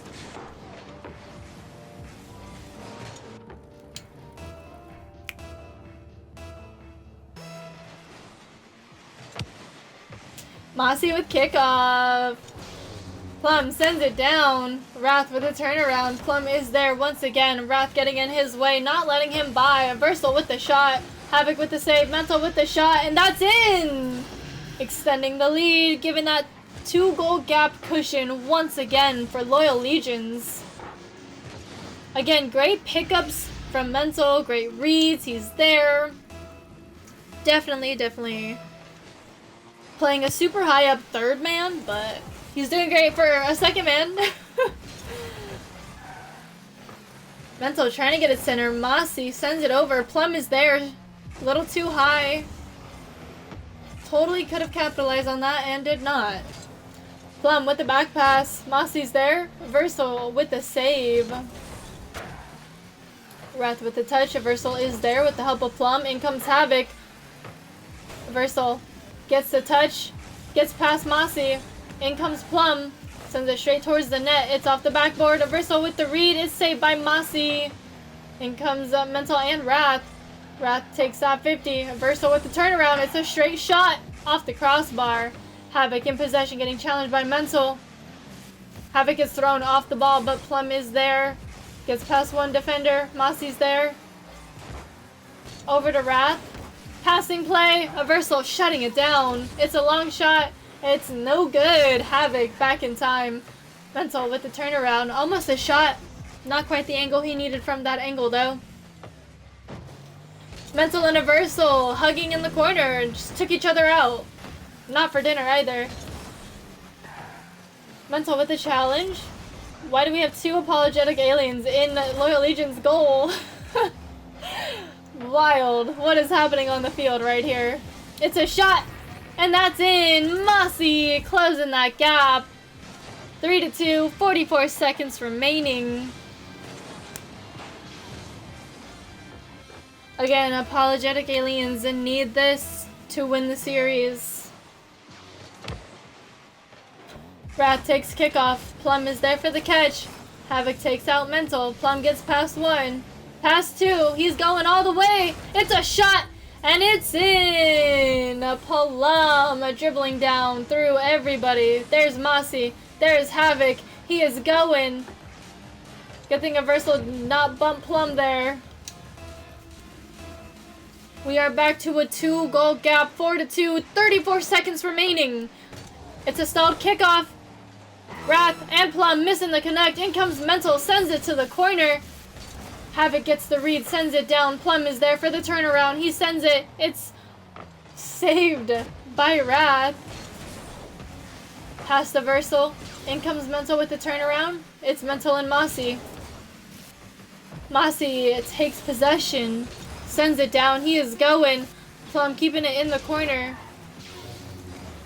Mossy with kickoff. Plum sends it down. Wrath with a turnaround. Plum is there once again. Wrath getting in his way, not letting him by. Versal with the shot. Havoc with the save. Mental with the shot, and that's in! Extending the lead, giving that 2-goal gap cushion once again for Loyal Legions. Again, great pickups from Mental, great reads, he's there. Definitely playing a super high up third man, but he's doing great for a second man. Mental trying to get it center. Mossy sends it over. Plum is there. A little too high. Totally could have capitalized on that and did not. Plum with the back pass. Mossy's there. Versal with the save. Wrath with the touch. Versal is there with the help of Plum. In comes Havoc. Versal gets the touch. Gets past Mossy. In comes Plum. Sends it straight towards the net. It's off the backboard. Versal with the read. It's saved by Mossy. In comes Mental and Wrath. Wrath takes that 50. Versal with the turnaround. It's a straight shot off the crossbar. Havoc in possession, getting challenged by Mental. Havoc is thrown off the ball, but Plum is there. Gets past one defender. Mossy's there. Over to Wrath. Passing play. Versal shutting it down. It's a long shot. It's no good. Havoc back in time. Mental with the turnaround. Almost a shot. Not quite the angle he needed from that angle, though. Mental and Versal hugging in the corner. Just took each other out. Not for dinner either. Mental with the challenge. Why do we have 2 Apologetic Aliens in Loyal Legion's goal? Wild. What is happening on the field right here? It's a shot. And that's in. Mossy closing that gap. 3-2. 44 seconds remaining. Again, Apologetic Aliens need this to win the series. Wrath takes kickoff. Plum is there for the catch. Havoc takes out Mental. Plum gets past 1. Past 2. He's going all the way. It's a shot. And it's in. Plum dribbling down through everybody. There's Mossy. There's Havoc. He is going. Good thing Versal did not bump Plum there. We are back to a 2-goal gap, 4-2, 34 seconds remaining. It's a stalled kickoff. Wrath and Plum missing the connect. In comes Mental, sends it to the corner. Havoc gets the read, sends it down. Plum is there for the turnaround. He sends it. It's saved by Wrath. Past the Versal. In comes Mental with the turnaround. It's Mental and Mossy. Mossy takes possession. Sends it down. He is going. Plum keeping it in the corner.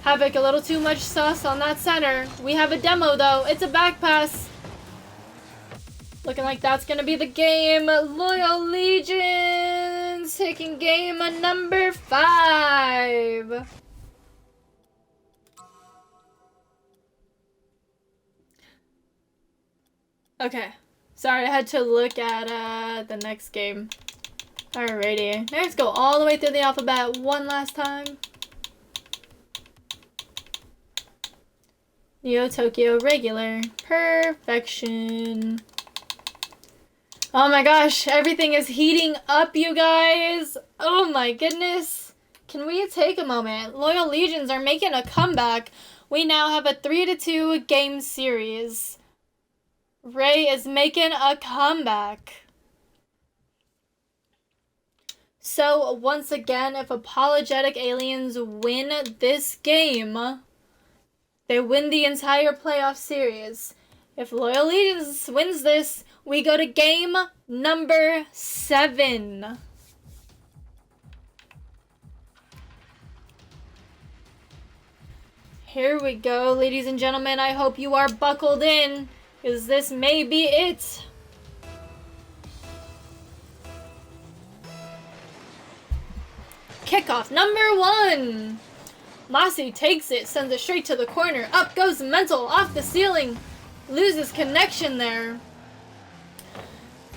Havoc a little too much sauce on that center. We have a demo though. It's a back pass. Looking like that's going to be the game. Loyal Legions taking game number 5. Okay. Sorry, I had to look at the next game. Alrighty. Now let's go all the way through the alphabet one last time. Neo Tokyo regular. Perfection. Oh my gosh, everything is heating up, you guys. Oh my goodness. Can we take a moment? Loyal Legions are making a comeback. We now have a 3-2 game series. RAE is making a comeback. So, once again, if Apologetic Aliens win this game, they win the entire playoff series. If Loyal Legions wins this, we go to game number 7. Here we go, ladies and gentlemen. I hope you are buckled in, because this may be it. Kickoff number 1. Mossy takes it, sends it straight to the corner. Up goes Mental, off the ceiling. Loses connection there.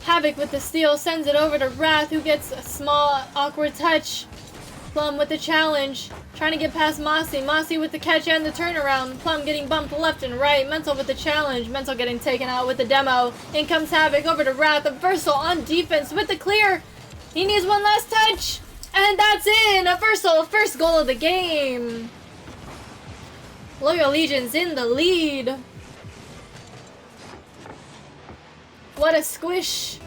Havoc with the steal, sends it over to Wrath, who gets a small, awkward touch. Plum with the challenge. Trying to get past Mossy. Mossy with the catch and the turnaround. Plum getting bumped left and right. Mental with the challenge. Mental getting taken out with the demo. In comes Havoc over to Wrath. Aversal on defense with the clear. He needs one last touch. And that's in. Aversal, first goal of the game. Loyal Legions in the lead. What a squish.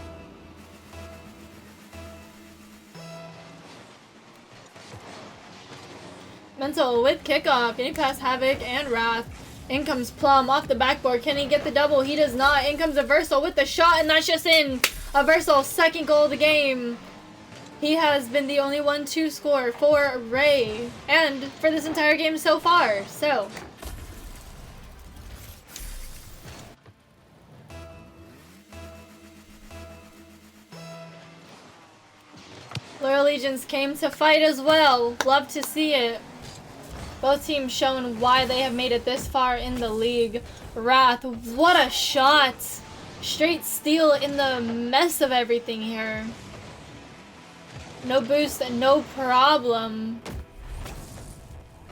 Mental with kickoff, getting past Havoc and Wrath. In comes Plum off the backboard. Can he get the double? He does not. In comes Aversal with the shot, and that's just in. Aversal, second goal of the game. He has been the only one to score for RAE and for this entire game so far. So, Loyal Legions came to fight as well. Love to see it. Both teams showing why they have made it this far in the league. Wrath, what a shot. Straight steal in the mess of everything here. No boost, no problem.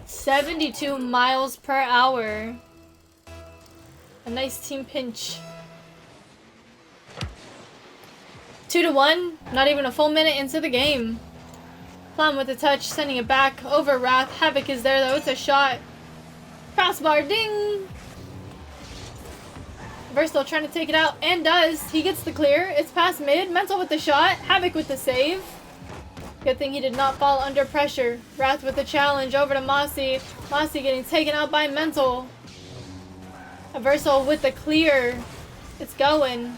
72 miles per hour. A nice team pinch. 2-1, not even a full minute into the game. Plum with the touch, sending it back over Wrath. Havoc is there though, it's a shot. Crossbar, ding! Versal trying to take it out, and does. He gets the clear, it's past mid. Mental with the shot, Havoc with the save. Good thing he did not fall under pressure. Wrath with the challenge over to Mossy. Mossy getting taken out by Mental. Aversal with the clear. It's going.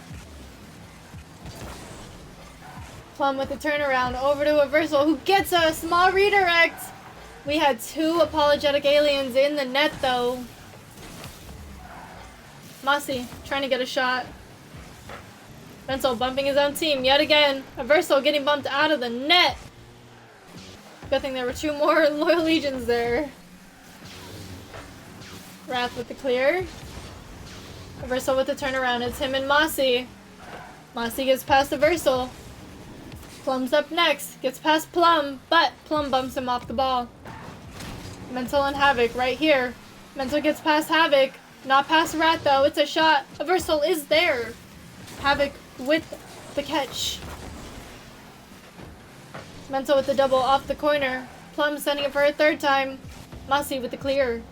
Plum with the turnaround over to Aversal, who gets a small redirect. We had 2 Apologetic Aliens in the net though. Mossy trying to get a shot. Mental bumping his own team yet again. Aversal getting bumped out of the net. Good thing there were 2 more Loyal Legions there. Wrath with the clear. Aversal with the turnaround. It's him and Mossy. Mossy gets past Aversal. Plum's up next. Gets past Plum, but Plum bumps him off the ball. Mental and Havoc right here. Mental gets past Havoc. Not past Wrath though. It's a shot. Aversal is there. Havoc with the catch. Mental with the double off the corner. Plum sending it for a 3rd time. Mossy with the clear.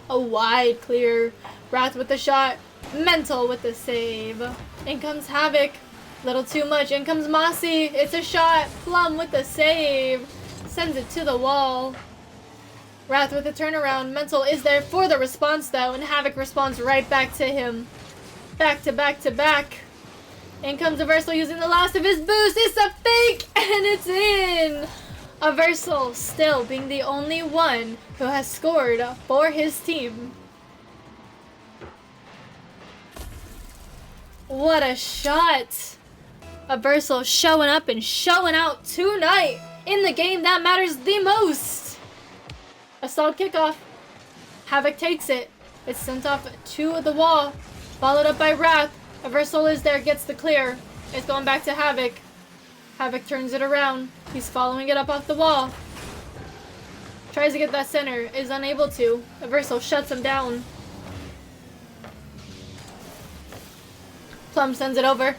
A wide clear. Wrath with the shot. Mental with the save. In comes Havoc. Little too much. In comes Mossy. It's a shot. Plum with the save. Sends it to the wall. Wrath with the turnaround. Mental is there for the response though, and Havoc responds right back to him. Back to back to back. In comes Aversal using the last of his boost. It's a fake, and it's in. Aversal still being the only one who has scored for his team. What a shot. Aversal showing up and showing out tonight in the game that matters the most. A solid kickoff. Havoc takes it. It's sent off to the wall. Followed up by Wrath. Aversal is there, gets the clear. It's going back to Havoc. Havoc turns it around. He's following it up off the wall. Tries to get that center. Is unable to. Aversal shuts him down. Plum sends it over.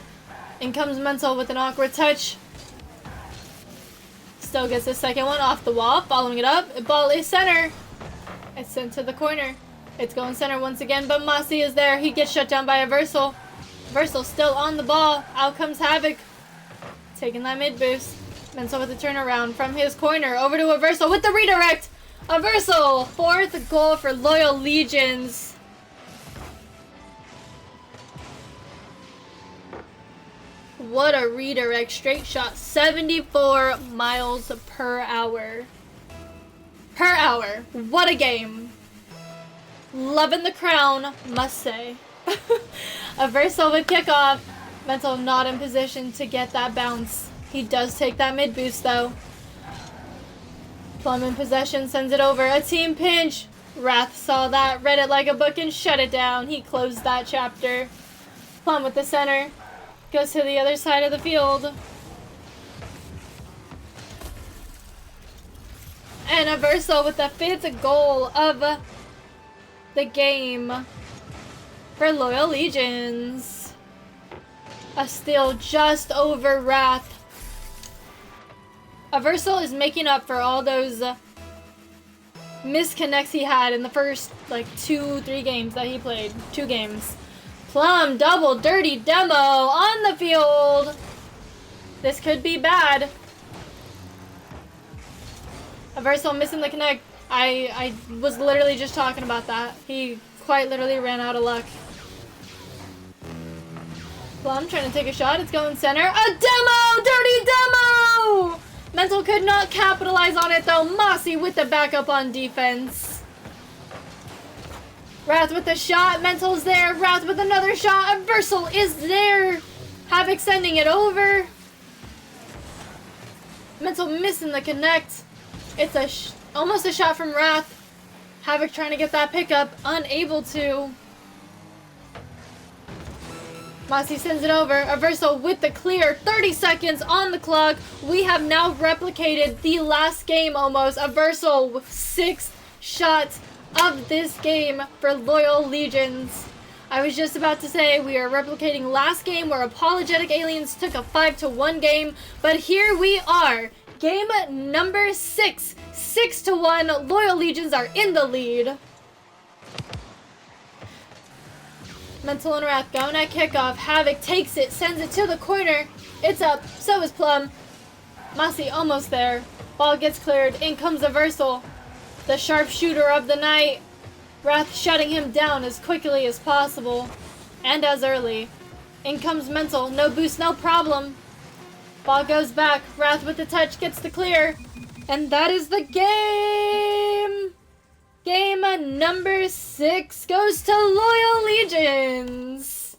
In comes Mental with an awkward touch. Still gets the second one off the wall. Following it up. The ball is center. It's sent to the corner. It's going center once again, but Mossy is there. He gets shut down by Aversal. Aversal still on the ball. Out comes Havoc. Taking that mid boost. Mental with the turnaround from his corner. Over to Aversal with the redirect. Aversal, 4th goal for Loyal Legions. What a redirect. Straight shot. 74 miles per hour. Per hour. What a game. Loving the crown, must say. Aversal with kickoff. Mental not in position to get that bounce. He does take that mid boost though. Plum in possession, sends it over. A team pinch. Wrath saw that, read it like a book and shut it down. He closed that chapter. Plum with the center. Goes to the other side of the field. And Averso with the 5th goal of the game for Loyal Legions. A steal just over Wrath. Averso is making up for all those misconnects he had in the first, like, 2-3 games that he played. 2 games. Plum, double, dirty demo on the field. This could be bad. Averso missing the connect. I was literally just talking about that. He quite literally ran out of luck. Plum trying to take a shot. It's going center. A demo! Dirty demo! Mental could not capitalize on it though. Mossy with the backup on defense. Wrath with the shot. Mental's there. Wrath with another shot. Averso is there. Havoc sending it over. Mental missing the connect. It's almost a shot from Wrath. Havoc trying to get that pickup. Unable to. Mossy sends it over. Averso with the clear. 30 seconds on the clock. We have now replicated the last game almost. Averso with 6th shot of this game for Loyal Legions. I was just about to say we are replicating last game where Apologetic Aliens took a 5-1 game. But here we are. Game number 6. 6-1. Loyal Legions are in the lead. Mental and Wrath going at kickoff. Havoc takes it, sends it to the corner. It's up. So is Plum. Mossy almost there. Ball gets cleared. In comes Averso, the sharpshooter of the night. Wrath shutting him down as quickly as possible. And as early. In comes Mental. No boost, no problem. Ball goes back. Wrath with the touch gets the clear. And that is the game. Game number 6 goes to Loyal Legions.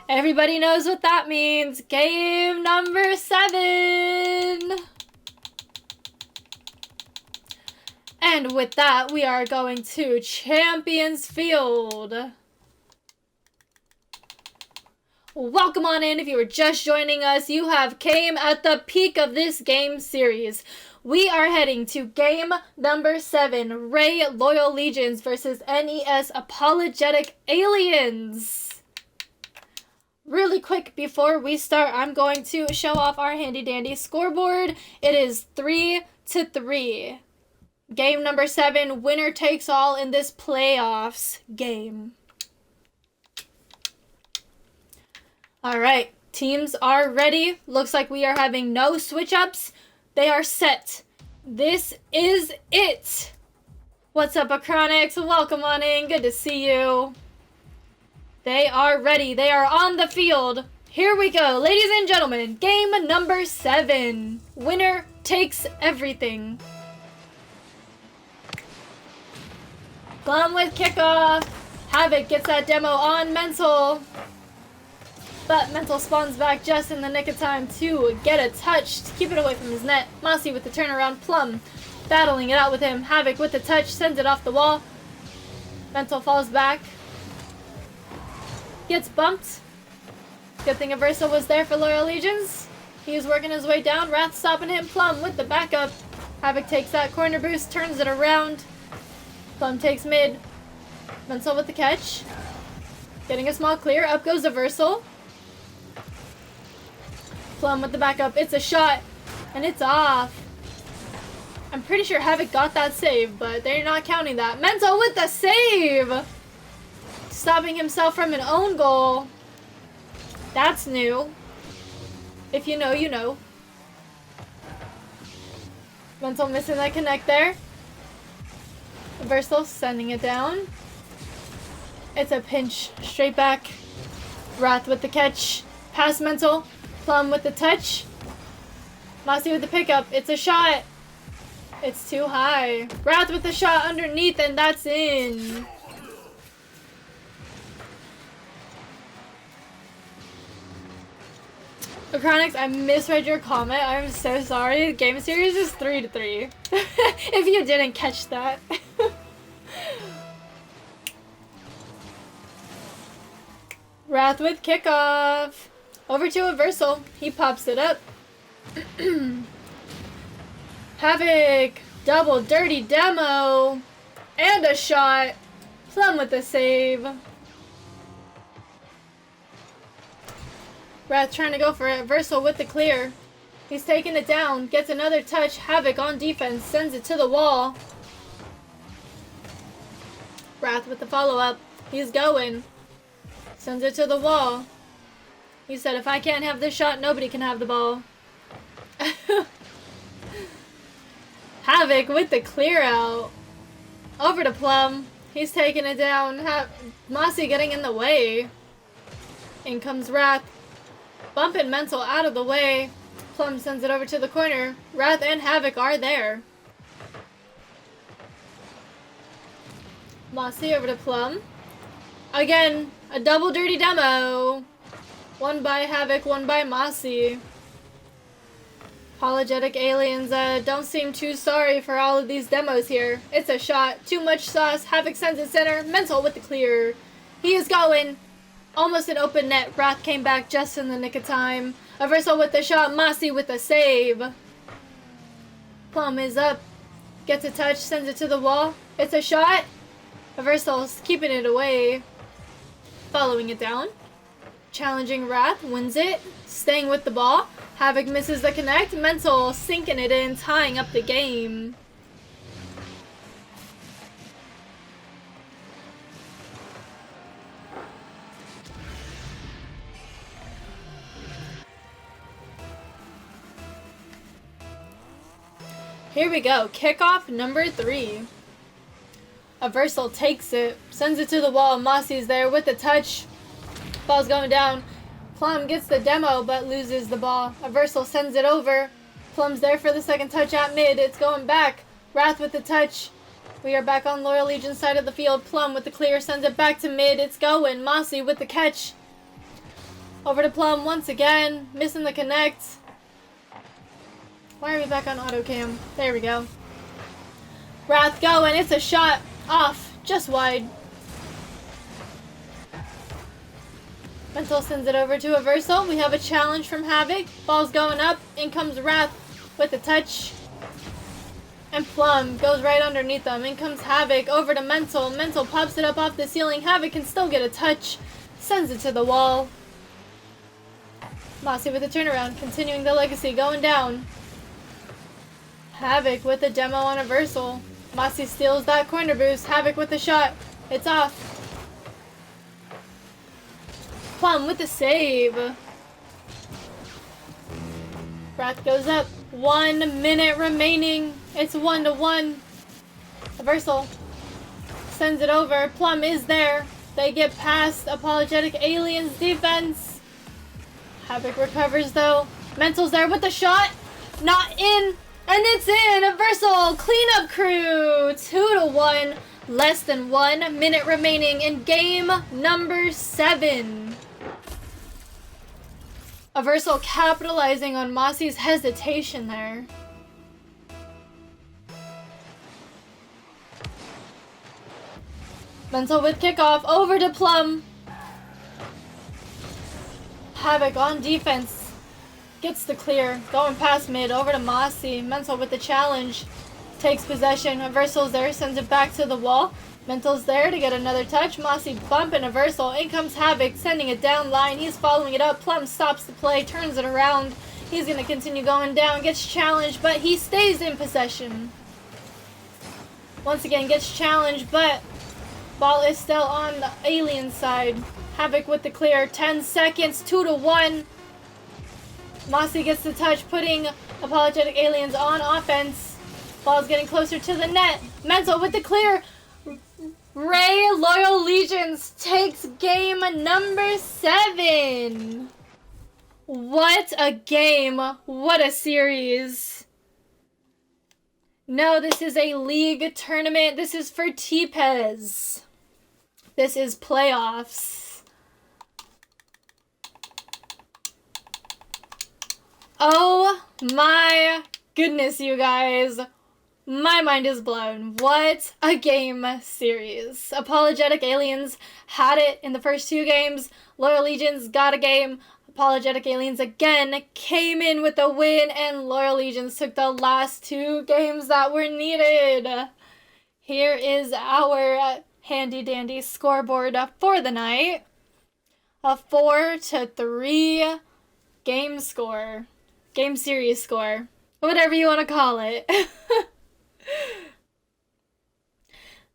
Everybody knows what that means. Game number 7. And with that, we are going to Champions Field. Welcome on in. If you were just joining us, you have came at the peak of this game series. We are heading to game number 7, RAE Loyal Legions versus NES Apologetic Aliens. Really quick before we start, I'm going to show off our handy dandy scoreboard. It is 3-3. Game number 7, winner takes all in this playoffs game. All right, teams are ready. Looks like we are having no switch-ups. They are set. This is it. What's up, Acronics? Welcome on in. Good to see you. They are ready. They are on the field. Here we go. Ladies and gentlemen, game number 7. Winner takes everything. Plum with kickoff. Havoc gets that demo on Mental. But Mental spawns back just in the nick of time to get a touch to keep it away from his net. Mossy with the turnaround. Plum battling it out with him. Havoc with the touch. Sends it off the wall. Mental falls back. Gets bumped. Good thing Averso was there for Loyal Legions. He was working his way down. Wrath stopping him. Plum with the backup. Havoc takes that corner boost. Turns it around. Plum takes mid. Mental with the catch. Getting a small clear. Up goes Averso. Plum with the backup. It's a shot. And it's off. I'm pretty sure Havoc got that save, but they're not counting that. Mental with the save! Stopping himself from an own goal. That's new. If you know, you know. Mental missing that connect there. Averso sending it down. It's a pinch. Straight back. Wrath with the catch. Pass Mental. Plum with the touch. Mossy with the pickup. It's a shot. It's too high. Wrath with the shot underneath, and that's in. Acronics, I misread your comment. I'm so sorry. The game series is 3-3. If you didn't catch that. Wrath with kickoff. Over to Aversal. He pops it up. Havoc. Double dirty demo. And a shot. Plum with the save. Wrath trying to go for it. Aversal with the clear. He's taking it down. Gets another touch. Havoc on defense. Sends it to the wall. Wrath with the follow-up. He's going. Sends it to the wall. He said, if I can't have this shot, nobody can have the ball. Havoc with the clear out. Over to Plum. He's taking it down. Mossy getting in the way. In comes Wrath. Bumping Mental out of the way. Plum sends it over to the corner. Wrath and Havoc are there. Mossy over to Plum. Again, a double dirty demo. One by Havoc, one by Mossy. Apologetic Aliens don't seem too sorry for all of these demos here. It's a shot. Too much sauce. Havoc sends it center. Mental with the clear. He is going. Almost an open net. Wrath came back just in the nick of time. Aversal with the shot. Mossy with the save. Plum is up. Gets a touch. Sends it to the wall. It's a shot. Aversal's keeping it away. Following it down. Challenging Wrath. Wins it. Staying with the ball. Havoc misses the connect. Mental sinking it in. Tying up the game. Here we go. Kickoff number 3. Aversal takes it. Sends it to the wall. Mossy's there with the touch. Ball's going down. Plum gets the demo but loses the ball. Aversal sends it over. Plum's there for the second touch at mid. It's going back. Wrath with the touch. We are back on Loyal Legion's side of the field. Plum with the clear. Sends it back to mid. It's going. Mossy with the catch. Over to Plum once again. Missing the connect. Why are we back on auto cam? There we go. Wrath going. It's a shot. Off. Just wide. Mental sends it over to Aversal. We have a challenge from Havoc. Ball's going up. In comes Wrath with a touch. And Plum goes right underneath them. In comes Havoc over to Mental. Mental pops it up off the ceiling. Havoc can still get a touch. Sends it to the wall. Mossy with a turnaround. Continuing the legacy. Going down. Havoc with a demo on Aversal. Mossy steals that corner boost. Havoc with the shot. It's off. Plum with the save. Wrath goes up. 1 minute remaining. It's 1-1. Aversal sends it over. Plum is there. They get past Apologetic Aliens defense. Havoc recovers though. Mental's there with the shot. Not in. And it's in. Aversal cleanup crew. 2-1. Less than 1 minute remaining in game number 7. Aversal capitalizing on Mossy's hesitation there. Mental with kickoff over to Plum. Havoc on defense. Gets the clear. Going past mid over to Mossy. Mental with the challenge. Takes possession. Aversal's there. Sends it back to the wall. Mental's there to get another touch. Mossy bumping Aversal. In comes Havoc. Sending it down line. He's following it up. Plum stops the play. Turns it around. He's going to continue going down. Gets challenged, but he stays in possession. Once again, gets challenged, but ball is still on the alien side. Havoc with the clear. 10 seconds. 2-1. Mossy gets the touch, putting Apologetic Aliens on offense. Ball's getting closer to the net. Mental with the clear. RAE Loyal Legions takes game number 7. What a game. What a series. No, this is a league tournament. This is for TPES. This is playoffs. Oh my goodness, you guys. My mind is blown. What a game series. Apologetic Aliens had it in the first 2 games. Loyal Legions got a game. Apologetic Aliens again came in with a win, and Loyal Legions took the last 2 games that were needed. Here is our handy dandy scoreboard for the night. A 4-3 game score. Game series score. Whatever you want to call it.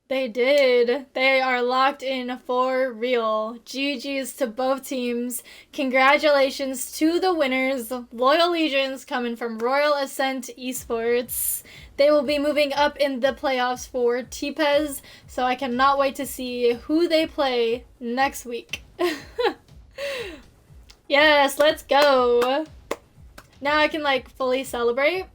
They did. They are locked in for real. GG's to both teams. Congratulations to the winners. Loyal Legions coming from Royal Ascent Esports. They will be moving up in the playoffs for TPES, so I cannot wait to see who they play next week. Yes, let's go. Now I can like fully celebrate.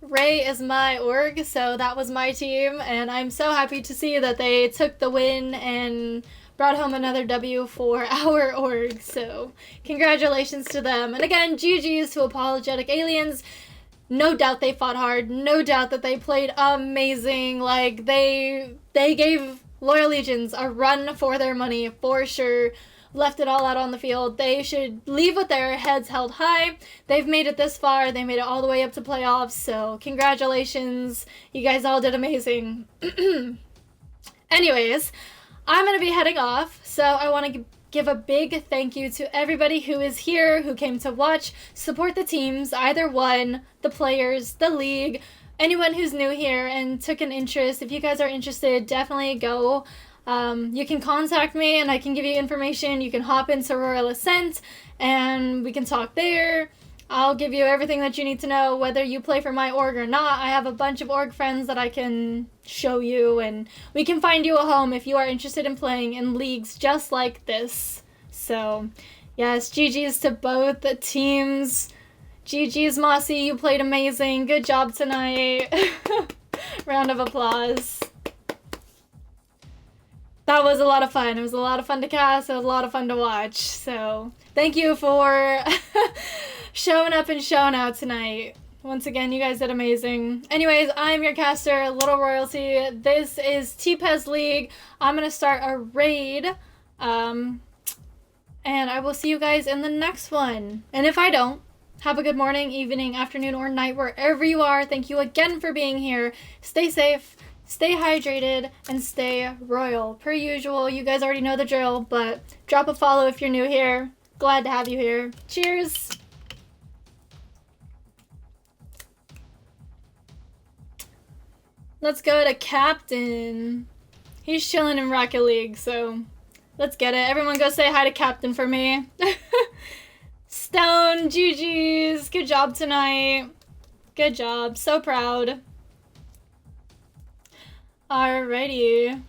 RAE is my org, so that was my team, and I'm so happy to see that they took the win and brought home another W for our org, so congratulations to them. And again, GG's to Apologetic Aliens. No doubt they fought hard, no doubt that they played amazing, like they gave Loyal Legions a run for their money for sure. Left it all out on the field. They should leave with their heads held high. They've made it this far. They made it all the way up to playoffs. So congratulations. You guys all did amazing. Anyways, I'm going to be heading off. So I want to give a big thank you to everybody who is here, who came to watch, support the teams, either one, the players, the league, anyone who's new here and took an interest. If you guys are interested, definitely go. You can contact me and I can give you information. You can hop into Royal Ascent and we can talk there. I'll give you everything that you need to know, whether you play for my org or not. I have a bunch of org friends that I can show you, and we can find you a home if you are interested in playing in leagues just like this. So, yes, GG's to both the teams. GG's, Mossy, you played amazing. Good job tonight. Round of applause. That was a lot of fun. It was a lot of fun to cast. It was a lot of fun to watch. So thank you for showing up and showing out tonight. Once again, you guys did amazing. Anyways, I'm your caster, Little Royalty. This is TPES League. I'm going to start a raid. And I will see you guys in the next one. And if I don't, have a good morning, evening, afternoon, or night, wherever you are. Thank you again for being here. Stay safe. Stay hydrated and stay royal. Per usual, you guys already know the drill, but drop a follow if you're new here. Glad to have you here. Cheers! Let's go to Captain. He's chilling in Rocket League, so let's get it. Everyone go say hi to Captain for me. Stone, GG's. Good job tonight. Good job. So proud. Alrighty.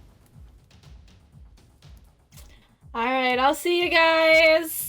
Alright, I'll see you guys.